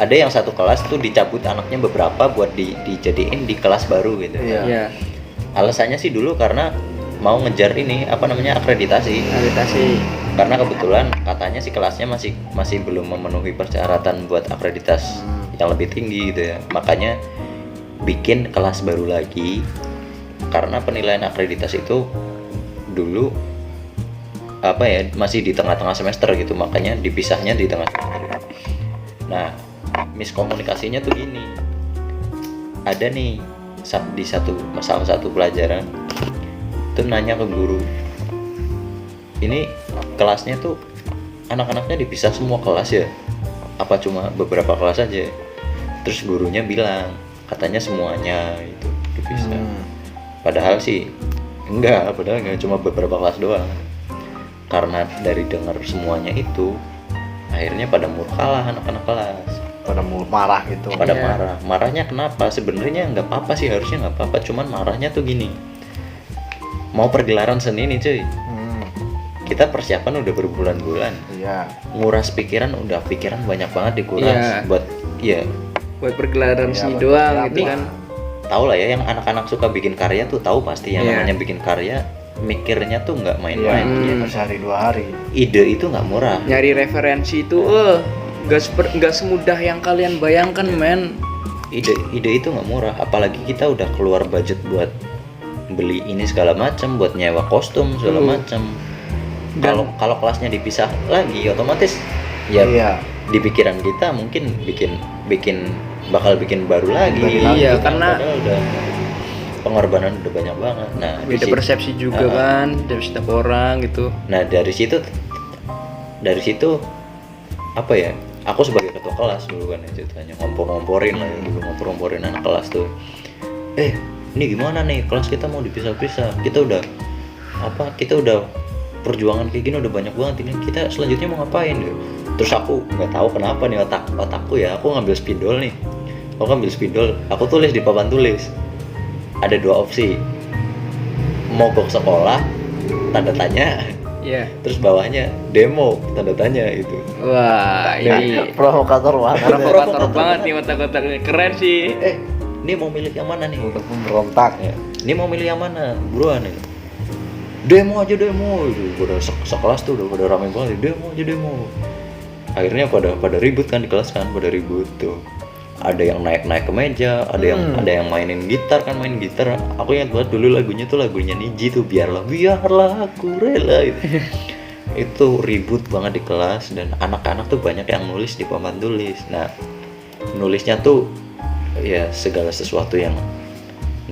ada yang satu kelas tuh dicabut anaknya beberapa buat dijadiin di kelas baru gitu. Iya. Iya. Alasannya sih dulu karena mau ngejar ini akreditasi. Karena kebetulan katanya sih kelasnya masih belum memenuhi persyaratan buat akreditas yang lebih tinggi gitu ya. Makanya bikin kelas baru lagi, karena penilaian akreditas itu dulu masih di tengah-tengah semester gitu, makanya dipisahnya di tengah semester. Nah, miskomunikasinya tuh gini, ada nih di salah satu pelajaran tuh nanya ke guru, ini kelasnya tuh anak-anaknya dipisah semua kelas ya, apa cuma beberapa kelas aja? Terus gurunya bilang katanya semuanya itu dipisah. Padahal enggak, cuma beberapa kelas doang. Karena dari dengar semuanya itu, akhirnya pada murka lah anak-anak kelas. Pada marah gitu. Pada marah. Marahnya kenapa? Sebenarnya nggak apa-apa sih, harusnya nggak apa-apa. Cuman marahnya tuh gini, mau pergelaran seni nih cuy. Kita persiapan udah berbulan-bulan. Iya. Nguras pikiran banyak banget dikuras Buat pergelaran Iya, seni buat doang persiapan. gitu kan. Tahu lah ya, yang anak-anak suka bikin karya tuh tahu pasti yang Iya. namanya bikin karya, mikirnya tuh nggak main-main. Iya. Sehari 2 hari. Ide itu nggak murah. Nyari referensi itu nggak semudah yang kalian bayangkan, men. Ide itu nggak murah, apalagi kita udah keluar budget buat beli ini segala macam, buat nyewa kostum segala macam. Kalau kelasnya dipisah lagi, otomatis ya Iya. di pikiran kita mungkin bakal bikin baru lagi. Iya, Gitu, karena padahal udah pengorbanan udah banyak banget. Nah, beda persepsi juga kan dari setiap orang gitu. Nah, dari situ apa ya? Aku sebagai ketua kelas dulu kan ya ceritanya ngompor-ngomporin lah ya, dulu ngompor-ngomporin anak kelas tuh. Ini gimana nih, kelas kita mau dipisah-pisah. Kita udah perjuangan kayak gini udah banyak banget, ini kita selanjutnya mau ngapain gitu. Terus aku nggak tahu kenapa nih otakku ya, aku ngambil spidol, aku tulis di papan tulis. Ada 2 opsi, mogok sekolah tanda tanya, Iya. terus bawahnya demo tanda tanya itu. Wah, ini Provokator banget. provokator banget nih otak-otaknya, keren sih. Ini mau milih yang mana nih? Untuk memberontak. Ya. Ini mau milih yang mana? Buruan nih. Demo aja demo, itu udah sekelas tuh udah pada rame banget, demo aja demo. Akhirnya pada ribut kan di kelas kan, pada ribut tuh. ada yang naik ke meja, ada yang mainin gitar kan, main gitar. Aku ingat banget dulu lagunya tuh lagunya Niji tuh, biarlah aku rela gitu. Itu ribut banget di kelas dan anak-anak tuh banyak yang nulis di papan tulis. Nah, nulisnya tuh ya segala sesuatu yang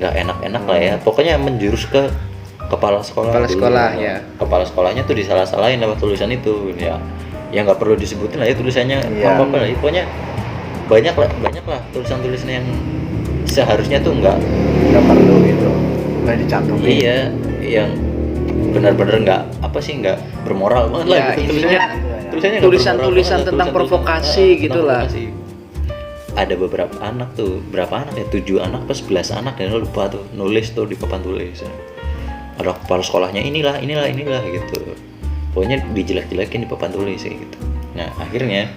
nggak enak-enak lah ya. Pokoknya menjurus ke kepala sekolah. Ya. Kepala sekolahnya tuh disalah-salahin lewat tulisan itu ya. Ya nggak perlu disebutin lah ya tulisannya apa lah. Pokoknya banyak lah tulisan-tulisan yang seharusnya tuh nggak perlu gitu, nggak dicantumin. Iya, yang benar-benar nggak bermoral banget lah gitu. Tulisannya nggak tulisan-tulisan bermoral banget, tentang provokasi gitulah. Ada beberapa anak tuh, berapa anak ya, 7 anak pas 11 anak ya, lupa tuh, nulis tuh di papan tulis. Ada kepala sekolahnya inilah gitu. Pokoknya dijelek-jelekin di papan tulis kayak gitu. Nah, akhirnya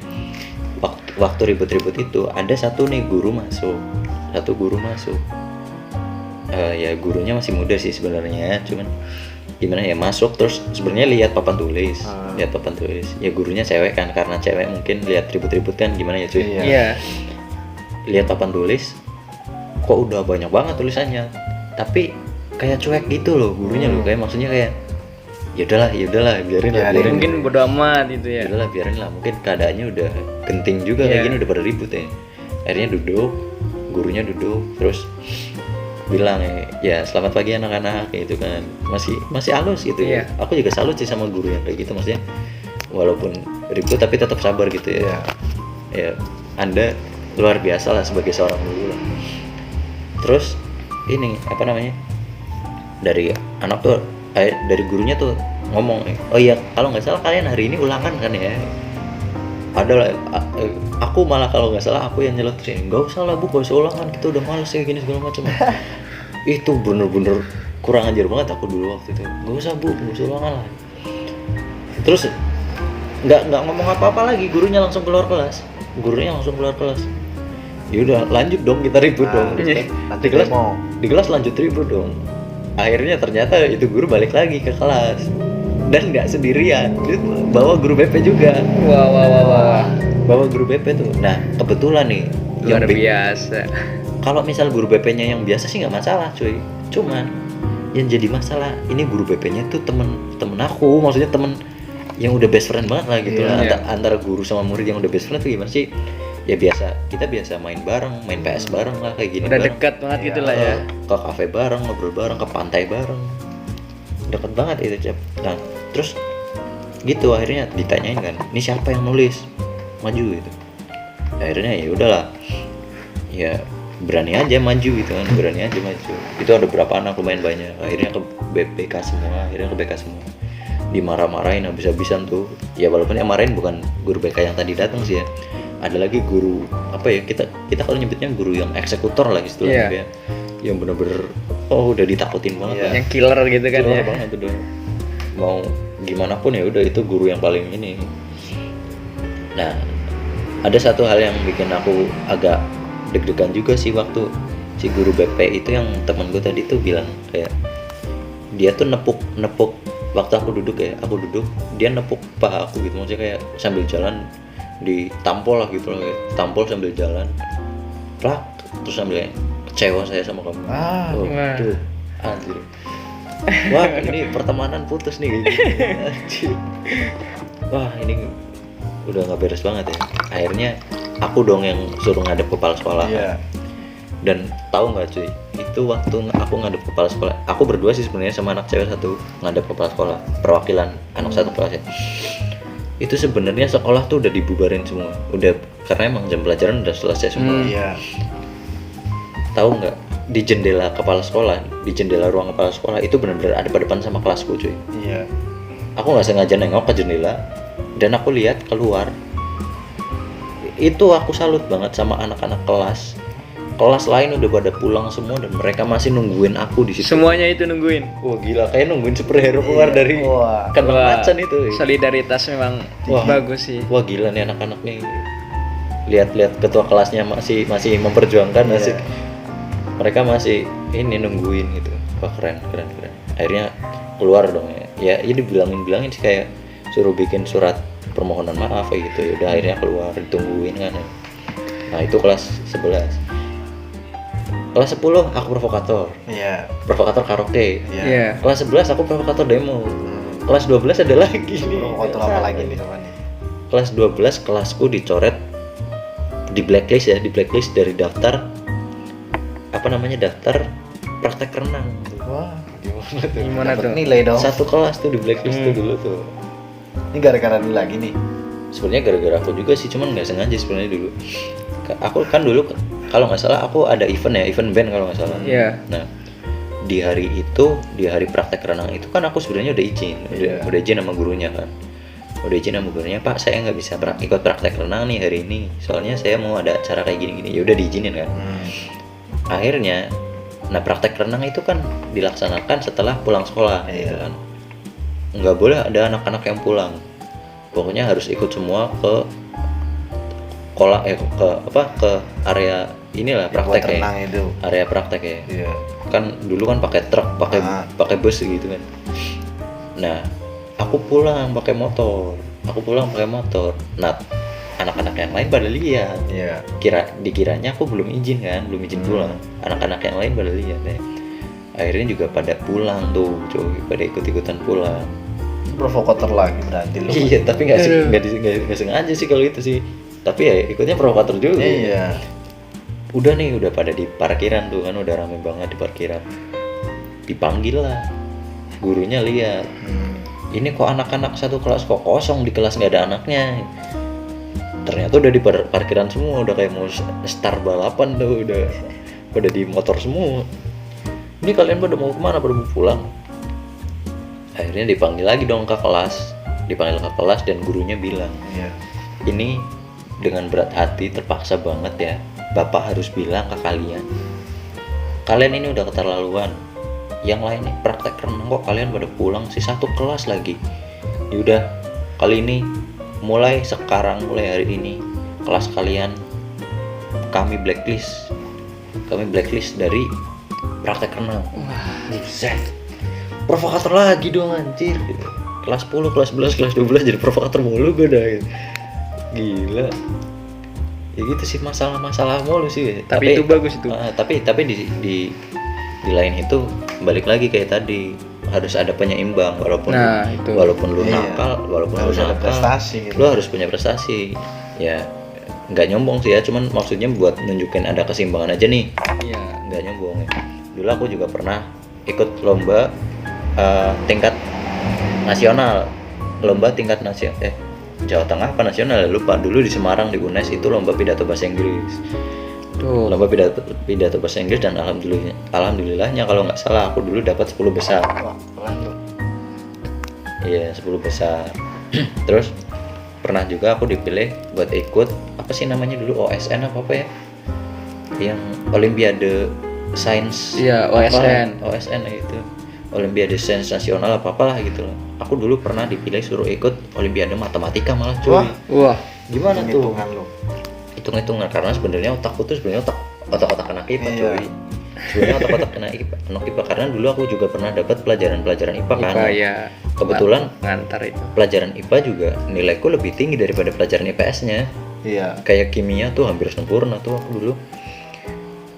waktu ribut-ribut itu ada satu guru masuk. Ya gurunya masih muda sih sebenarnya, cuman gimana ya, masuk terus sebenarnya lihat papan tulis. Ya gurunya cewek kan, karena cewek mungkin lihat ribut-ribut kan gimana ya cuy. Iya. Lihat papan tulis kok udah banyak banget tulisannya, tapi kayak cuek gitu loh gurunya loh, kayak maksudnya kayak ya udahlah biarin lah. Mungkin bodo amat gitu ya. Udahlah biarin lah, mungkin keadaannya udah genting juga kayak gini, udah pada ribut ya. Akhirnya gurunya duduk terus bilang ya selamat pagi anak-anak kayak gitu kan, masih halus gitu ya. Aku juga salut sih sama guru yang kayak gitu, maksudnya walaupun ribut tapi tetap sabar gitu ya. Ya Anda luar biasa lah sebagai seorang guru lah. Terus ini apa namanya, dari anak tuh dari gurunya tuh ngomong, oh iya kalau nggak salah kalian hari ini ulangan kan ya. Ada aku malah kalau nggak salah aku yang nyelotin, nggak usah lah bu, nggak usah ulangan, kita udah males ya gini segala macam. Itu bener-bener kurang ajar banget aku dulu waktu itu. Nggak usah bu, nggak usah ulangan lah. Terus nggak ngomong apa-apa lagi, gurunya langsung keluar kelas. Ya udah lanjut dong, kita ribut dong. Di kelas lanjut ribut dong. Akhirnya ternyata itu guru balik lagi ke kelas dan nggak sendirian, dia bawa guru BP juga. Wah. Bawa guru BP tuh. Nah kebetulan nih Luar biasa. Kalau misal guru BP-nya yang biasa sih nggak masalah cuy, cuman yang jadi masalah ini guru BP-nya tuh temen aku, maksudnya temen yang udah best friend banget lah gitu lah. Antara guru sama murid yang udah best friend tuh gimana sih? Ya kita biasa main bareng, main PS bareng lah kayak gini. Udah bareng. dekat banget gitu lah ya. Ke kafe bareng, ngobrol bareng, ke pantai bareng. Deket banget itu Cep. Nah terus gitu akhirnya ditanyain kan, ini siapa yang nulis? Maju gitu. Akhirnya ya udahlah, ya berani aja maju gitu kan, Itu ada berapa anak, lumayan banyak. Akhirnya ke BK semua. Dimarah-marahin habis-habisan tuh. Ya walaupun yang marahin bukan guru BK yang tadi datang sih ya. Ada lagi guru apa ya, kita kalau nyebutnya guru yang eksekutor lah istilahnya ya. Yang bener-bener udah ditakutin banget. Yang killer gitu kan. Killer banget udah. Mau gimana pun ya udah itu guru yang paling ini. Nah, ada satu hal yang bikin aku agak deg-degan juga sih waktu si guru BP itu yang temen gue tadi tuh bilang kayak dia tuh nepuk waktu aku duduk, dia nepuk paha aku gitu, maksudnya kayak sambil jalan ditampol lah gitu loh, tampol sambil jalan plak, terus sambil kecewa saya sama kamu. Tuh anjir, wah ini pertemanan putus nih gitu. Wah ini udah nggak beres banget ya. Akhirnya aku dong yang suruh ngadep kepala sekolah. Dan tahu nggak cuy, itu waktu aku ngadep kepala sekolah, aku berdua sih sebenarnya sama anak cewek satu ngadep kepala sekolah, perwakilan anak satu kelas ya. Itu sebenarnya sekolah tuh udah dibubarin semua, udah, karena emang jam pelajaran udah selesai semua. Tahu nggak, di jendela kepala sekolah, di jendela ruang kepala sekolah itu benar-benar ada pada depan sama kelasku cuy. Aku nggak sengaja nengok ke jendela dan aku lihat keluar. Itu aku salut banget sama anak-anak kelas lain udah pada pulang semua dan mereka masih nungguin aku di situ. Semuanya itu nungguin. Wah gila, kayak nungguin superhero keluar dari kandang macan itu. Solidaritas memang bagus sih. Wah gila nih anak-anak nih. Lihat ketua kelasnya masih memperjuangkan asik. Mereka masih ini nungguin gitu. Wah keren. Akhirnya keluar dong ya. Ya dibilangin sih kayak suruh bikin surat permohonan maaf kayak gitu. Ya udah akhirnya keluar, ditungguin kan. Nah itu kelas 11. Kelas 10 aku provokator. Iya. Provokator karaoke. Iya. Kelas 11 aku provokator demo. Kelas 12 ada lagi nih. Foto apa lagi nih teman? Kelas 12 kelasku dicoret di blacklist ya, di blacklist dari daftar apa namanya, daftar praktek renang. Wah, gimana tuh? Gimana Dapet tuh? nilai dong. Satu kelas tuh di blacklist tuh dulu tuh. Ini gara-gara lu lagi nih. Sebenarnya gara-gara aku juga sih, cuman nggak sengaja sebenarnya dulu. Aku kan dulu kalau nggak salah aku ada event ya, event band kalau nggak salah. Iya. Nah di hari itu, di hari praktek renang itu kan aku sebenarnya udah izin, udah izin sama gurunya kan. Udah izin sama gurunya, Pak saya nggak bisa ikut praktek renang nih hari ini, soalnya saya mau ada acara kayak gini-gini. Ya udah diizinin kan. Akhirnya, nah praktek renang itu kan dilaksanakan setelah pulang sekolah, gitu kan. Nggak boleh ada anak-anak yang pulang. Pokoknya harus ikut semua ke ke area inilah praktek renang ya. itu. Area praktek ya. Iya. Kan dulu kan pakai truk, pakai bus gitu kan. Nah, aku pulang pakai motor. Nah, anak-anak yang lain pada lihat. Iya. Dikiranya aku belum izin kan, belum izin pulang. Anak-anak yang lain pada lihat ya. Akhirnya juga pada pulang tuh, coy, pada ikut-ikutan pulang. Provokator lagi berarti lu. Iya, tapi nggak sengaja sih kalau itu sih. Tapi ya ikutnya provokator juga. Iya. Udah pada di parkiran tuh kan, udah rame banget di parkiran. Dipanggil lah, gurunya lihat. Ini kok anak-anak satu kelas kok kosong, di kelas nggak ada anaknya. Ternyata udah di parkiran semua, udah kayak mau start balapan tuh, udah pada di motor semua. Ini kalian pada mau kemana, pada mau pulang? Akhirnya dipanggil lagi dong ke kelas, dan gurunya bilang, Iya. ini dengan berat hati terpaksa banget ya, Bapak harus bilang ke kalian ini udah keterlaluan. Yang lain nih praktek renang kok kalian pada pulang sih, satu kelas lagi. Yaudah, kali ini mulai hari ini kelas kalian kami blacklist dari praktek renang. Buset, provokator lagi dong anjir. Kelas 10, kelas 11, kelas 12 jadi provokator mulu gue dah gitu. Gila. Ya gitu sih, masalah mulu sih. Tapi itu bagus itu. Tapi di lain itu balik lagi kayak tadi, harus ada penyeimbang. Walaupun lu nakal, harus ada prestasi gitu. Lu harus punya prestasi. Ya nggak nyombong sih ya, cuman maksudnya buat nunjukin ada keseimbangan aja nih. Iya. Nggak nyombong ya. Dulu aku juga pernah ikut lomba tingkat nasional, Jawa Tengah apa nasional, lupa. Dulu di Semarang di UNES itu lomba pidato bahasa Inggris. Tuh. Lomba pidato bahasa Inggris, dan alhamdulillahnya kalau nggak salah aku dulu dapat 10 besar. Wah, keren lu. Iya, 10 besar. Terus pernah juga aku dipilih buat ikut apa sih namanya dulu, OSN apa ya? Yang Olimpiade Sains. Iya, OSN. OSN itu. Olimpiade Sains Nasional apa-apalah gitu loh. Aku dulu pernah dipilih suruh ikut Olimpiade Matematika malah, cuy. Wah. Gimana tuh? Hitungan lu. Hitung-hitungan, karena sebenarnya otakku tuh sebenarnya otak anak IPA, cuy. Sebenarnya otak anak IPA, karena dulu aku juga pernah dapat pelajaran IPA kan. Ya. Kebetulan ngantar itu. pelajaran IPA juga nilaiku lebih tinggi daripada pelajaran IPS-nya. Iya. Kayak kimia tuh hampir sempurna tuh aku dulu.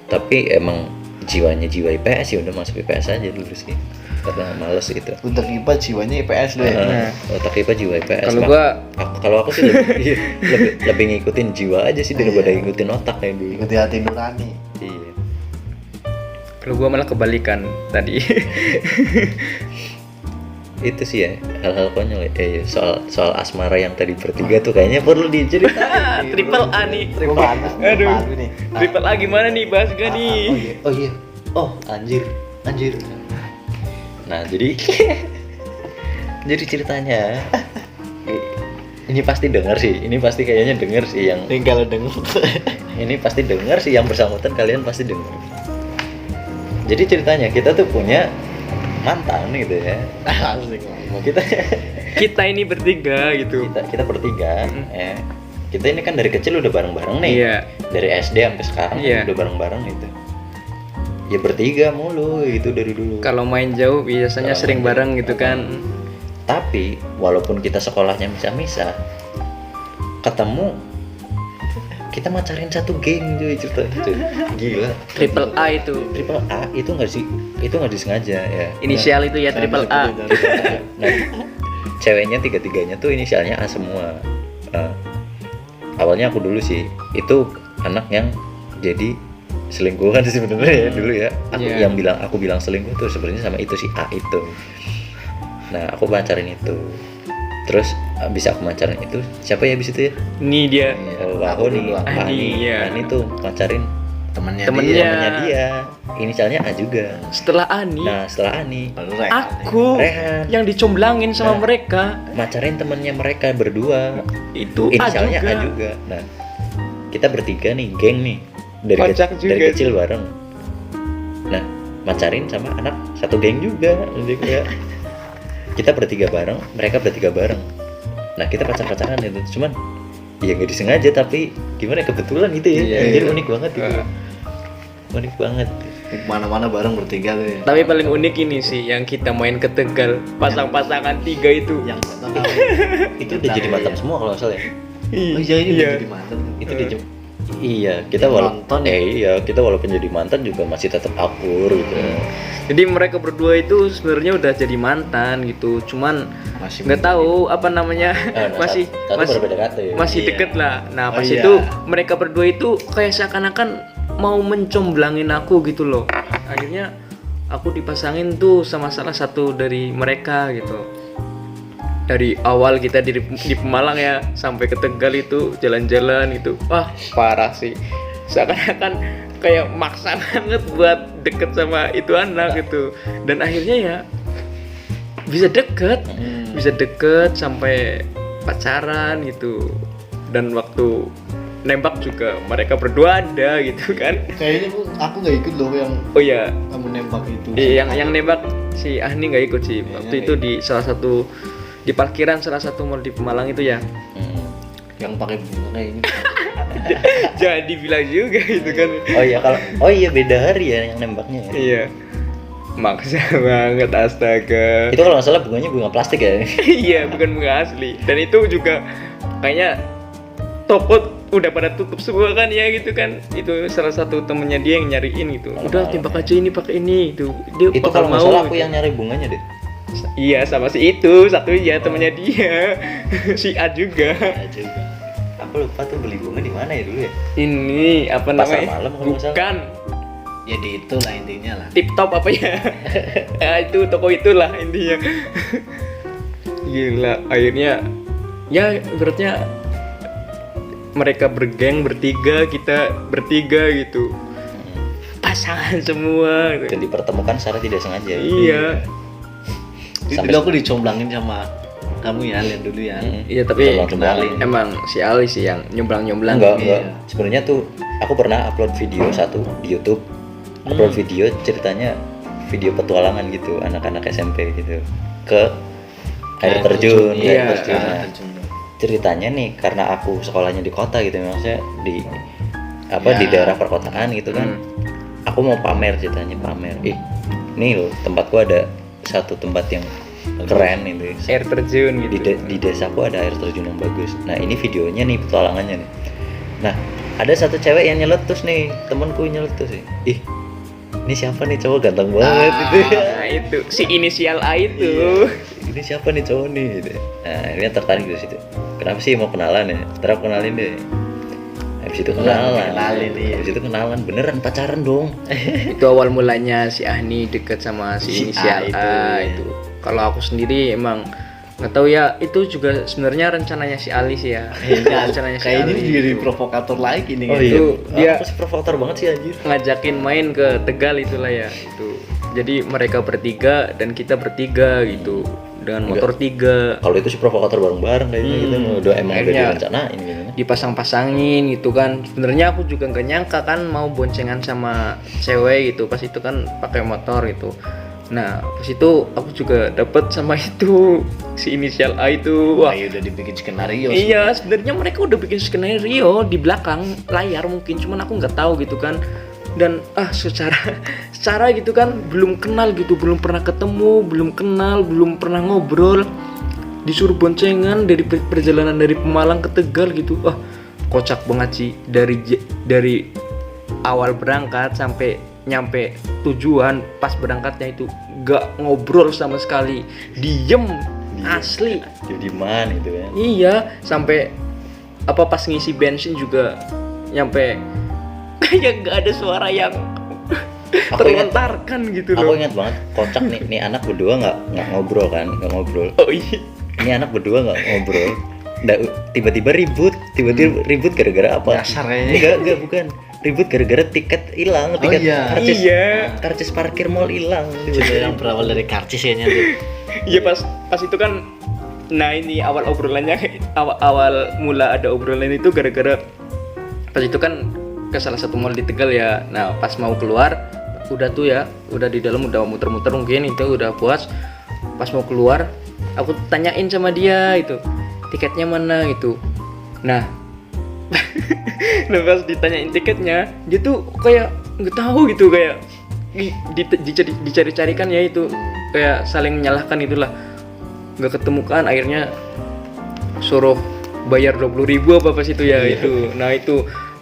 Tapi emang jiwa IPS, ya udah masuk IPS aja dulu sih. Karena males gitu. Untuk IPA jiwanya IPS deh. Otak IPA jiwa IPS. Kalau aku sih lebih ngikutin jiwa aja sih daripada ngikutin otak kayak dulu. Ikuti hati nurani. Iya. Kalau gua malah kebalikan tadi. Itu sih ya hal-hal konyol ya. Soal asmara yang tadi bertiga tuh kayaknya perlu diceritain. Triple A nih. Aduh. Triple A gimana nih, bahas gak nih? Oh iya. Oh anjir. Nah jadi ceritanya ini pasti dengar sih. Ini pasti kayaknya dengar sih yang. Kalau denger. Ini pasti dengar sih yang bersangkutan, kalian pasti dengar. Jadi ceritanya kita tuh punya mantan gitu ya. Kita ini bertiga gitu. Kita bertiga. Kita ini kan dari kecil udah bareng-bareng nih. Iya. Dari SD sampai sekarang udah bareng-bareng gitu. Ya bertiga mulu gitu dari dulu. Kalau main jauh biasanya sering bareng gitu kan. Tapi walaupun kita sekolahnya misah-misah, ketemu kita macarin satu geng cuy ceritanya cuy. Gila. Triple A itu. Triple A itu nggak disengaja ya. Inisial itu ya triple A. Nah, ceweknya tiga-tiganya tuh inisialnya A semua. Awalnya aku dulu sih itu anak yang jadi selingkuhan sebenarnya ya dulu ya. Iya. Aku bilang selingkuh tuh sebenarnya sama itu si A itu. Nah aku pacarin itu. Terus abis aku pacarin itu siapa ya abis itu ya? Ini dia Aku nih Ani, iya. Ani tuh pacarin Temennya temennya dia. Inisialnya A juga. setelah Ani, Nah setelah Ani Lalu Rehan. aku Rehan yang dicomblangin sama Nah. mereka. macarin temennya mereka berdua. Itu Inisialnya A A juga. Nah kita bertiga nih geng nih Kocak juga dari kecil sih. bareng. Nah macarin sama anak satu geng juga. Jadi kayak kita bertiga bareng, mereka bertiga bareng. Nah kita pacaran itu, cuman ya nggak disengaja tapi gimana ya, kebetulan gitu ya. Iya, Anjir iya. unik banget gitu. Unik banget. Mana-mana bareng bertiga tuh ya. Tapi paling unik ini sih yang kita main ke Tegal, pasang-pasangan 3 itu. Yang nggak tahu. Itu udah jadi mantan semua kalau nggak salah ya. Oh iya ini udah jadi mantan. Itu udah iya kita Nonton ya? iya kita walaupun jadi mantan juga masih tetap akur gitu. Jadi mereka berdua itu sebenarnya udah jadi mantan gitu. Cuman Masih nggak tahu apa namanya Nah, masih satu masih baru PDKT. masih Iya. deket lah. Nah Oh pas iya. itu mereka berdua itu kayak seakan-akan mau mencomblangin aku gitu loh. Akhirnya aku dipasangin tuh sama salah satu dari mereka gitu. Dari awal kita di Pemalang ya sampai ke Tegal itu jalan-jalan itu, wah parah sih. Seakan-akan kayak maksa banget buat deket sama itu anak gitu. Dan akhirnya ya bisa deket sampai pacaran gitu. Dan waktu nembak juga mereka berdua ada gitu kan. Kayaknya aku nggak ikut loh yang Oh ya, kamu nembak itu. yang nembak si Ahni nggak ikut sih. Waktu itu di salah satu di parkiran salah satu mall di Pemalang itu ya. Yang pakai bunga kayak ini. Jadi bilang juga gitu kan. Oh iya beda hari ya yang nembaknya ya. Iya. Maksa banget astaga. Itu kalau nggak salah bunganya bunga plastik ya. Iya, bukan bunga asli. Dan itu juga kayaknya toko udah pada tutup semua kan ya gitu kan. Itu salah satu temennya dia yang nyariin gitu. Udah tembak aja ini pakai ini itu. Dia Itu bakal kalau nggak mau. salah aku gitu. yang nyari bunganya deh. Iya, sama si itu satunya temennya dia. Si A juga. juga. Aku lupa tuh beli bunga di mana ya dulu ya. Ini apa Pasar namanya? malam kalau nggak salah. Bukan. Ya di itulah intinya lah. Tip top apa ya? Ya itu toko itulah intinya. Gila, akhirnya ya beratnya mereka bergeng bertiga, kita bertiga gitu. Pasangan semua. Dan dipertemukan secara tidak sengaja. Iya. Itu Sampai dulu aku dicomblangin sama kamu ya, lihat dulu ya. Iya, tapi Comblang-comblang. emang si Ali sih yang nyumblang-nyumblang. Enggak. Iya. Sebenarnya tuh aku pernah upload video satu di YouTube. Upload video ceritanya video petualangan gitu anak-anak SMP gitu ke air terjun. Iya. Air terjun. Nah, Terjun. ceritanya nih karena aku sekolahnya di kota gitu maksudnya di Ya. di daerah perkotaan gitu kan. Aku mau pamer ceritanya pamer. Nih loh tempatku ada satu tempat yang keren itu. Air terjun gitu. Di desaku ada air terjun yang bagus. Nah ini videonya nih petualangannya nih. Nah ada satu cewek yang nyeletus nih, temanku nyeletus sih. Ini siapa nih cowok ganteng banget gitu ya. Nah, itu si inisial A itu. Iya. Ini siapa nih cowok nih gitu. Nah ini tertarik dari situ. Kenapa sih mau kenalan ya? Ntar aku kenalin deh. Habis itu kenalan. Kenalin, iya. Habis itu kenalan beneran pacaran dong. Itu awal mulanya si Ahni deket sama si Si inisial A A itu, itu. Kalau aku sendiri emang nggak tahu ya, itu juga sebenarnya rencananya si Ali sih ya. Rencananya si Kayak ini Ali jadi itu. provokator lagi nih. Oh kan? iya. Itu dia Aku sih provokator banget sih anjir. ngajakin main ke Tegal itulah ya itu. Jadi mereka bertiga dan kita bertiga gitu dengan motor 3 Kalau itu sih provokator bareng-bareng kayaknya gitu. Udah emang udah Akhirnya direncanain gitu. dipasang-pasangin gitu kan. Sebenarnya aku juga nggak nyangka kan mau boncengan sama cewek gitu. Pas itu kan pakai motor gitu. Nah, pas itu aku juga dapet sama itu si inisial A itu. Wah, Wah, udah dibikin skenario. iya, sebenarnya mereka udah bikin skenario di belakang layar mungkin, cuman aku nggak tahu gitu kan. Dan secara gitu kan belum kenal gitu, belum pernah ketemu, belum kenal, belum pernah ngobrol, disuruh boncengan dari perjalanan dari Pemalang ke Tegal gitu. Wah, kocak banget sih dari awal berangkat sampai nyampe tujuan. Pas berangkatnya itu gak ngobrol sama sekali, diem asli. Jadi mana itu kan? Iya, sampai pas ngisi bensin juga nyampe kayak gak ada suara yang terlontarkan gitu Aku loh. ingat banget, kocak nih anak berdua nggak ngobrol kan, nggak ngobrol. Oh iya. Ini anak berdua nggak ngobrol. Tiba-tiba ribut gara-gara apa? Nyasar kayaknya. Enggak, bukan. Ribut gara-gara tiket hilang, Oh tiket iya. karcis, Iya. karcis parkir mall hilang. Itu yang berawal dari karcis kayaknya tuh. Iya pas itu kan. Nah ini awal obrolannya, awal mula ada obrolan itu gara-gara pas itu kan ke salah satu mall di Tegal ya. Nah pas mau keluar udah tuh ya, udah di dalam udah muter-muter mungkin itu udah puas. Pas mau keluar aku tanyain sama dia itu tiketnya mana gitu. Nah nah pas ditanyain tiketnya dia tuh kayak nggak tahu gitu, kayak dicari-carikan ya itu, kayak saling menyalahkan itulah, nggak ketemu kan, akhirnya suruh bayar 20.000 apa pas itu ya itu.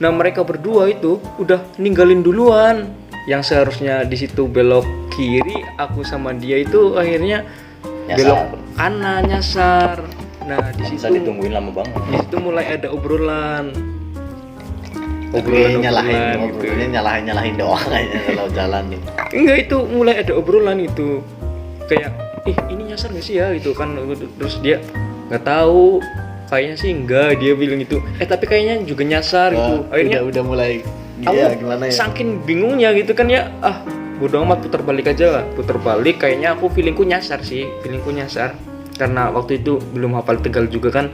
Nah mereka berdua itu udah ninggalin duluan, yang seharusnya di situ belok kiri, aku sama dia itu akhirnya Nyasar. belok kanan nyasar. Nah di Bisa situ ditungguin lama banget. di situ mulai ada obrolan Tapi gitu. nyalahin doang kayaknya kalau jalan nih. Enggak, itu mulai ada obrolan itu kayak ini nyasar nggak sih ya itu kan, terus dia nggak tahu, kayaknya sih enggak, dia bilang itu tapi kayaknya juga nyasar gitu. Akhirnya udah mulai aku gimana ya? saking bingungnya gitu kan ya, bodo amat, putar balik aja lah. Putar balik, kayaknya aku feelingku nyasar karena waktu itu belum hafal Tegal juga kan.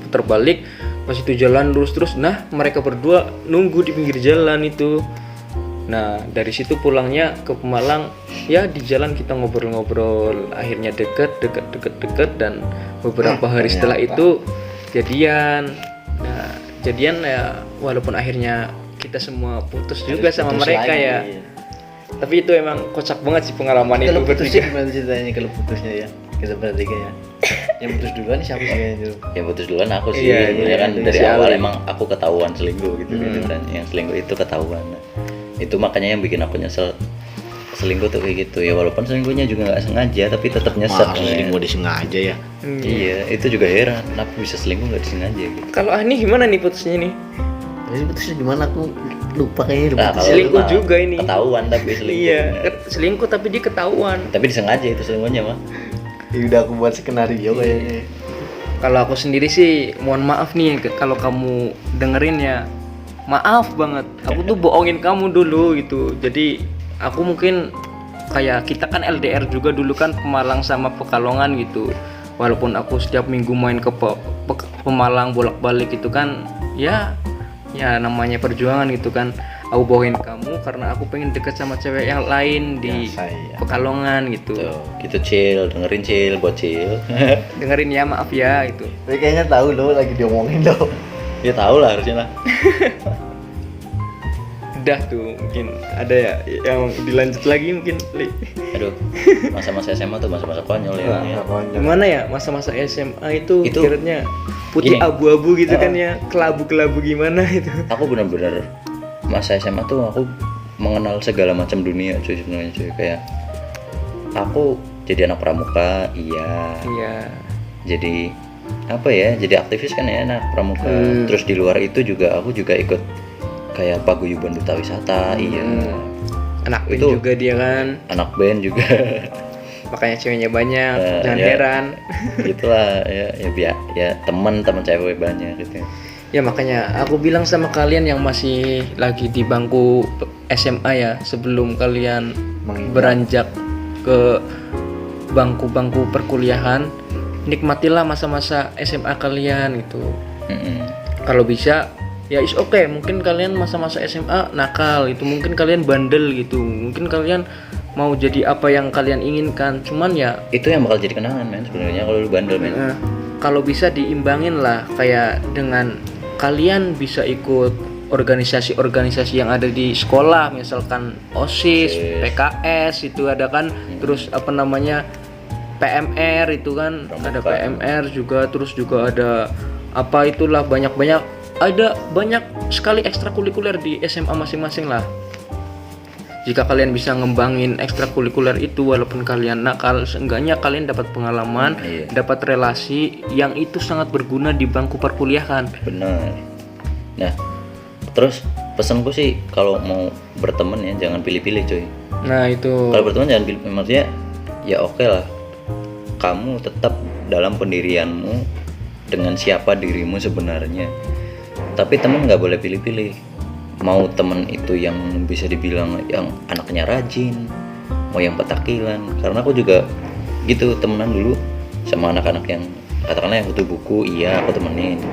Putar balik, pas itu jalan terus. Nah mereka berdua nunggu di pinggir jalan itu. Nah dari situ pulangnya ke Pemalang ya, di jalan kita ngobrol-ngobrol, akhirnya deket dan beberapa hari setelah itu jadian. Nah jadian ya, walaupun akhirnya kita semua putus juga sama Putus mereka lagi. ya. Tapi itu emang kocak banget sih pengalaman itu Kalau putusnya bertiga. gimana ceritanya kalau putusnya ya? Kita bertiga ya. Yang putus duluan siapa sih kayaknya dulu? Yang putus duluan aku sih, Iya, sebenarnya kan iya, dari si awal Ali. emang aku ketahuan selingkuh gitu kan. Yang selingkuh itu ketahuan. Nah, itu makanya yang bikin aku nyesel. Selingkuh tuh kayak gitu ya, walaupun selingkuhnya juga nggak sengaja tapi tetap nyesel. Masa selingkuh disengaja ya? Iya, itu juga heran kenapa bisa selingkuh nggak disengaja gitu. Kalau Ani gimana nih putusnya nih? Jadi putusnya gimana, aku lupa kayaknya udah Nah, putus. kalau Selingkuh itu mah juga ini. ketahuan tapi selingkuh. Iya, selingkuh tapi dia ketahuan. Tapi disengaja itu selingkuhnya mah. Ya udah aku buat skenario kayaknya. Kalau aku sendiri sih mohon maaf nih kalau kamu dengerin ya. Maaf banget. Aku tuh bohongin kamu dulu gitu. Jadi aku mungkin kayak kita kan LDR juga dulu kan, Pemalang sama Pekalongan gitu. Walaupun aku setiap minggu main ke Pemalang bolak-balik gitu kan, ya namanya perjuangan gitu kan. Aku bohongin kamu karena aku pengen deket sama cewek yang lain di Ya, saya. Pekalongan gitu. Tuh, gitu chill, dengerin chill, buat chill. Dengerin ya, maaf ya itu. Tapi kayaknya tahu lo lagi diomongin lo. Ya tahu lah harusnya lah. Udah tuh, mungkin ada ya yang dilanjut lagi mungkin, Li. Aduh, masa-masa SMA tuh masa-masa konyol ya. Ya. Gimana ya masa-masa SMA itu Itu ibaratnya putih gini. abu-abu gitu kan ya, kelabu-kelabu gimana itu. Aku benar-benar masa SMA tuh aku mengenal segala macam dunia cuy sebenarnya cuy, kayak aku jadi anak pramuka, iya. Iya. Jadi apa ya? Jadi aktivis kan ya anak pramuka. Terus di luar itu juga aku juga ikut kayak paguyuban duta wisata, iya. Anak band Itu- juga dia kan, Anak band juga. makanya ceweknya banyak, jangan ya. heran. Gitulah ya teman cewek banyak gitu. Ya makanya aku bilang sama kalian yang masih lagi di bangku SMA ya, sebelum kalian beranjak ke bangku-bangku perkuliahan, nikmatilah masa-masa SMA kalian gitu. Kalau bisa ya is oke, mungkin kalian masa-masa SMA nakal itu, mungkin kalian bandel gitu, mungkin kalian mau jadi apa yang kalian inginkan, cuman ya Itu yang bakal jadi kenangan men sebenarnya kalau lu bandel men. kalau bisa diimbangin lah, kayak dengan kalian bisa ikut organisasi-organisasi yang ada di sekolah, misalkan OSIS, PKS itu ada kan, terus apa namanya PMR itu kan, ada PMR juga, terus juga ada apa itulah banyak-banyak ada banyak sekali ekstrakurikuler di SMA masing-masing lah. Jika kalian bisa ngembangin ekstrakurikuler itu, walaupun kalian nakal, seenggaknya kalian dapat pengalaman, Iya. dapat relasi yang itu sangat berguna di bangku perkuliahan. Benar. Nah, terus pesanku sih kalau mau berteman ya jangan pilih-pilih cuy. Nah itu. Kalau berteman jangan pilih, maksudnya ya oke lah. Kamu tetap dalam pendirianmu dengan siapa dirimu sebenarnya. Tapi teman nggak boleh pilih-pilih. Mau temen itu yang bisa dibilang yang anaknya rajin, mau yang petakilan. Karena aku juga gitu temenan dulu sama anak-anak yang katakanlah yang butuh buku, iya aku temenin.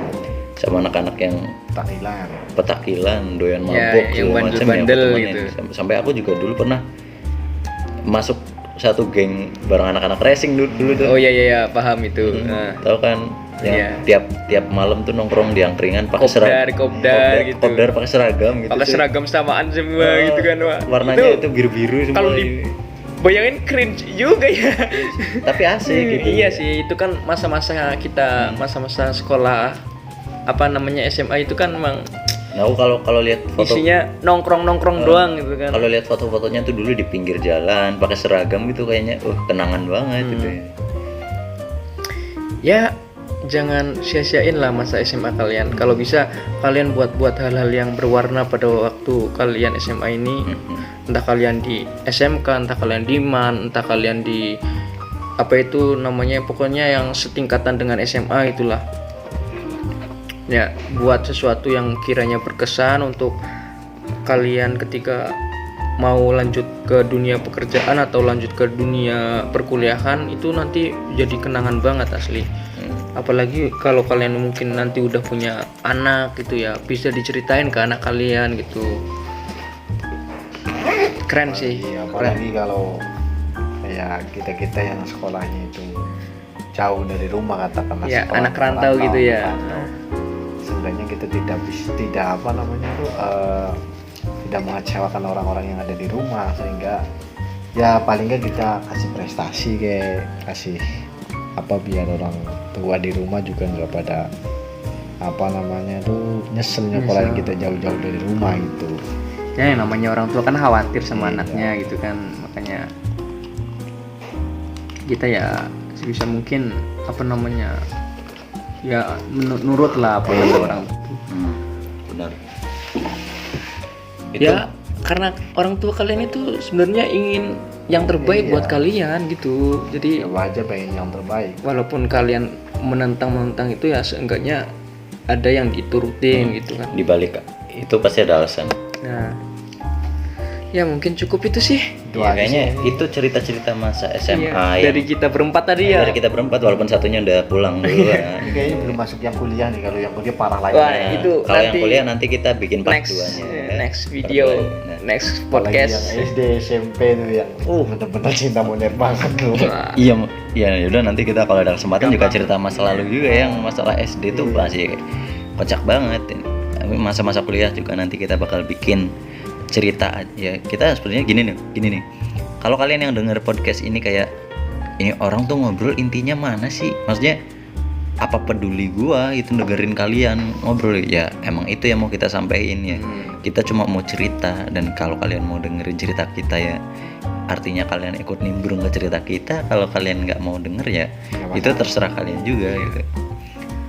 Sama anak-anak yang Tahlilan. petakilan, doyan Ya, mabok, yang segala macam, bandel-bandel aku temenin. gitu. Sampai aku juga dulu pernah masuk satu geng bareng anak-anak racing dulu tuh. Oh iya paham itu. Nah, Tahu kan yang tiap malam tuh nongkrong di angkringan pakai Kopdar gitu. kopdar pakai seragam gitu. pakai cuy. seragam samaan semua gitu kan, Wak. Warnanya itu biru-biru semua. kalau bayangin cringe juga ya. Tapi asik gitu. Iya sih, itu kan masa-masa kita, masa-masa sekolah apa namanya SMA itu kan memang Nah, aku kalau lihat foto isinya nongkrong doang gitu kan. kalau lihat foto-fotonya tuh dulu di pinggir jalan pakai seragam gitu kayaknya kenangan banget gitu ya. Ya jangan sia-siain lah masa SMA kalian. Kalau bisa kalian buat hal-hal yang berwarna pada waktu kalian SMA ini. Entah kalian di SMK, entah kalian di MAN, entah kalian di apa itu namanya, pokoknya yang setingkatan dengan SMA itulah. Ya, buat sesuatu yang kiranya berkesan untuk kalian ketika mau lanjut ke dunia pekerjaan atau lanjut ke dunia perkuliahan, itu nanti jadi kenangan banget asli. Apalagi kalau kalian mungkin nanti udah punya anak gitu ya, bisa diceritain ke anak kalian gitu. Keren sih. Apalagi kalau kayak kita yang sekolahnya itu jauh dari rumah, katakanlah Ya, sekolah anak rantau gitu ya. Sebenarnya kita tidak apa namanya tuh tidak mengecewakan orang-orang yang ada di rumah, sehingga ya paling nggak kita kasih prestasi, kayak kasih apa biar orang tua di rumah juga nggak pada apa namanya tuh nyesel nyekolahin kita jauh-jauh dari rumah gitu. Ya yang namanya orang tua kan khawatir sama Iya. anaknya gitu kan, makanya kita ya sebisa mungkin apa namanya ya nurut lah apa kata orang tua. Benar. Itu Ya karena orang tua kalian itu sebenarnya ingin yang terbaik Iya. buat kalian gitu. Jadi Ya aja pengen yang terbaik. walaupun kalian menentang itu ya seenggaknya ada yang diturutin gitu kan. di balik itu pasti ada alasan. Nah, ya mungkin cukup itu sih. Ya, kayaknya itu cerita-cerita masa SMA Iya, dari kita berempat tadi ya. dari kita berempat, walaupun satunya udah pulang dulu kan. Ini kayaknya belum masuk yang kuliah nih, kalau yang kuliah parah lagi. Wah, Nah, itu kalau yang nanti kuliah nanti kita bikin part next 2-nya. next video, Nah, next Apalagi podcast. yang SD SMP tuh yang bener-bener cinta monyet banget tuh. Wah, iya, ya udah nanti kita kalau ada kesempatan juga cerita masa lalu juga yang masalah SD tuh masih kocak banget. Tapi masa-masa kuliah juga nanti kita bakal bikin cerita ya. Kita sebenarnya gini nih. Kalau kalian yang denger podcast ini kayak ini orang tuh ngobrol intinya mana sih? Maksudnya apa peduli gua itu dengerin kalian ngobrol, ya emang itu yang mau kita sampaikan ya. Kita cuma mau cerita, dan kalau kalian mau dengerin cerita kita ya artinya kalian ikut nimbrung ke cerita kita. Kalau kalian nggak mau denger ya itu terserah kalian juga gitu.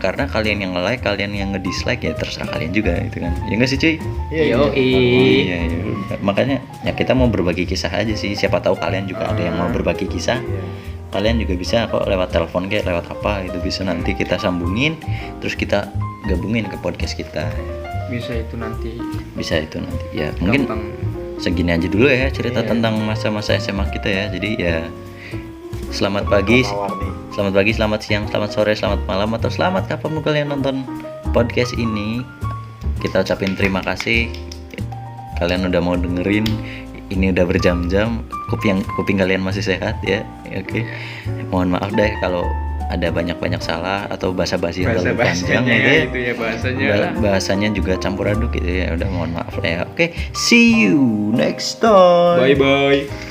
Karena kalian yang nge-like, kalian yang nge-dislike ya terserah kalian juga gitu kan. Ya nggak sih cuy? yoi. Iya, makanya ya kita mau berbagi kisah aja sih. Siapa tahu kalian juga ada yang mau berbagi kisah. Kalian juga bisa kok lewat telepon kayak lewat apa itu bisa nanti kita sambungin, terus kita gabungin ke podcast kita. Bisa itu nanti. Bisa itu nanti. Ya mungkin Gampang. segini aja dulu ya cerita Iya. tentang masa-masa SMA kita ya. Jadi ya selamat pagi, selamat pagi, selamat siang, selamat sore, selamat malam, atau selamat kapan kalian nonton podcast ini. Kita ucapin terima kasih kalian udah mau dengerin. Ini udah berjam-jam, kuping kalian masih sehat ya. Oke. Mohon maaf deh kalau ada banyak-banyak salah atau basa-basi yang terlalu panjang gitu ya. Itu ya bahasanya. Bahasanya juga campur aduk gitu ya. Udah mohon maaf ya. Oke. See you next time. Bye bye.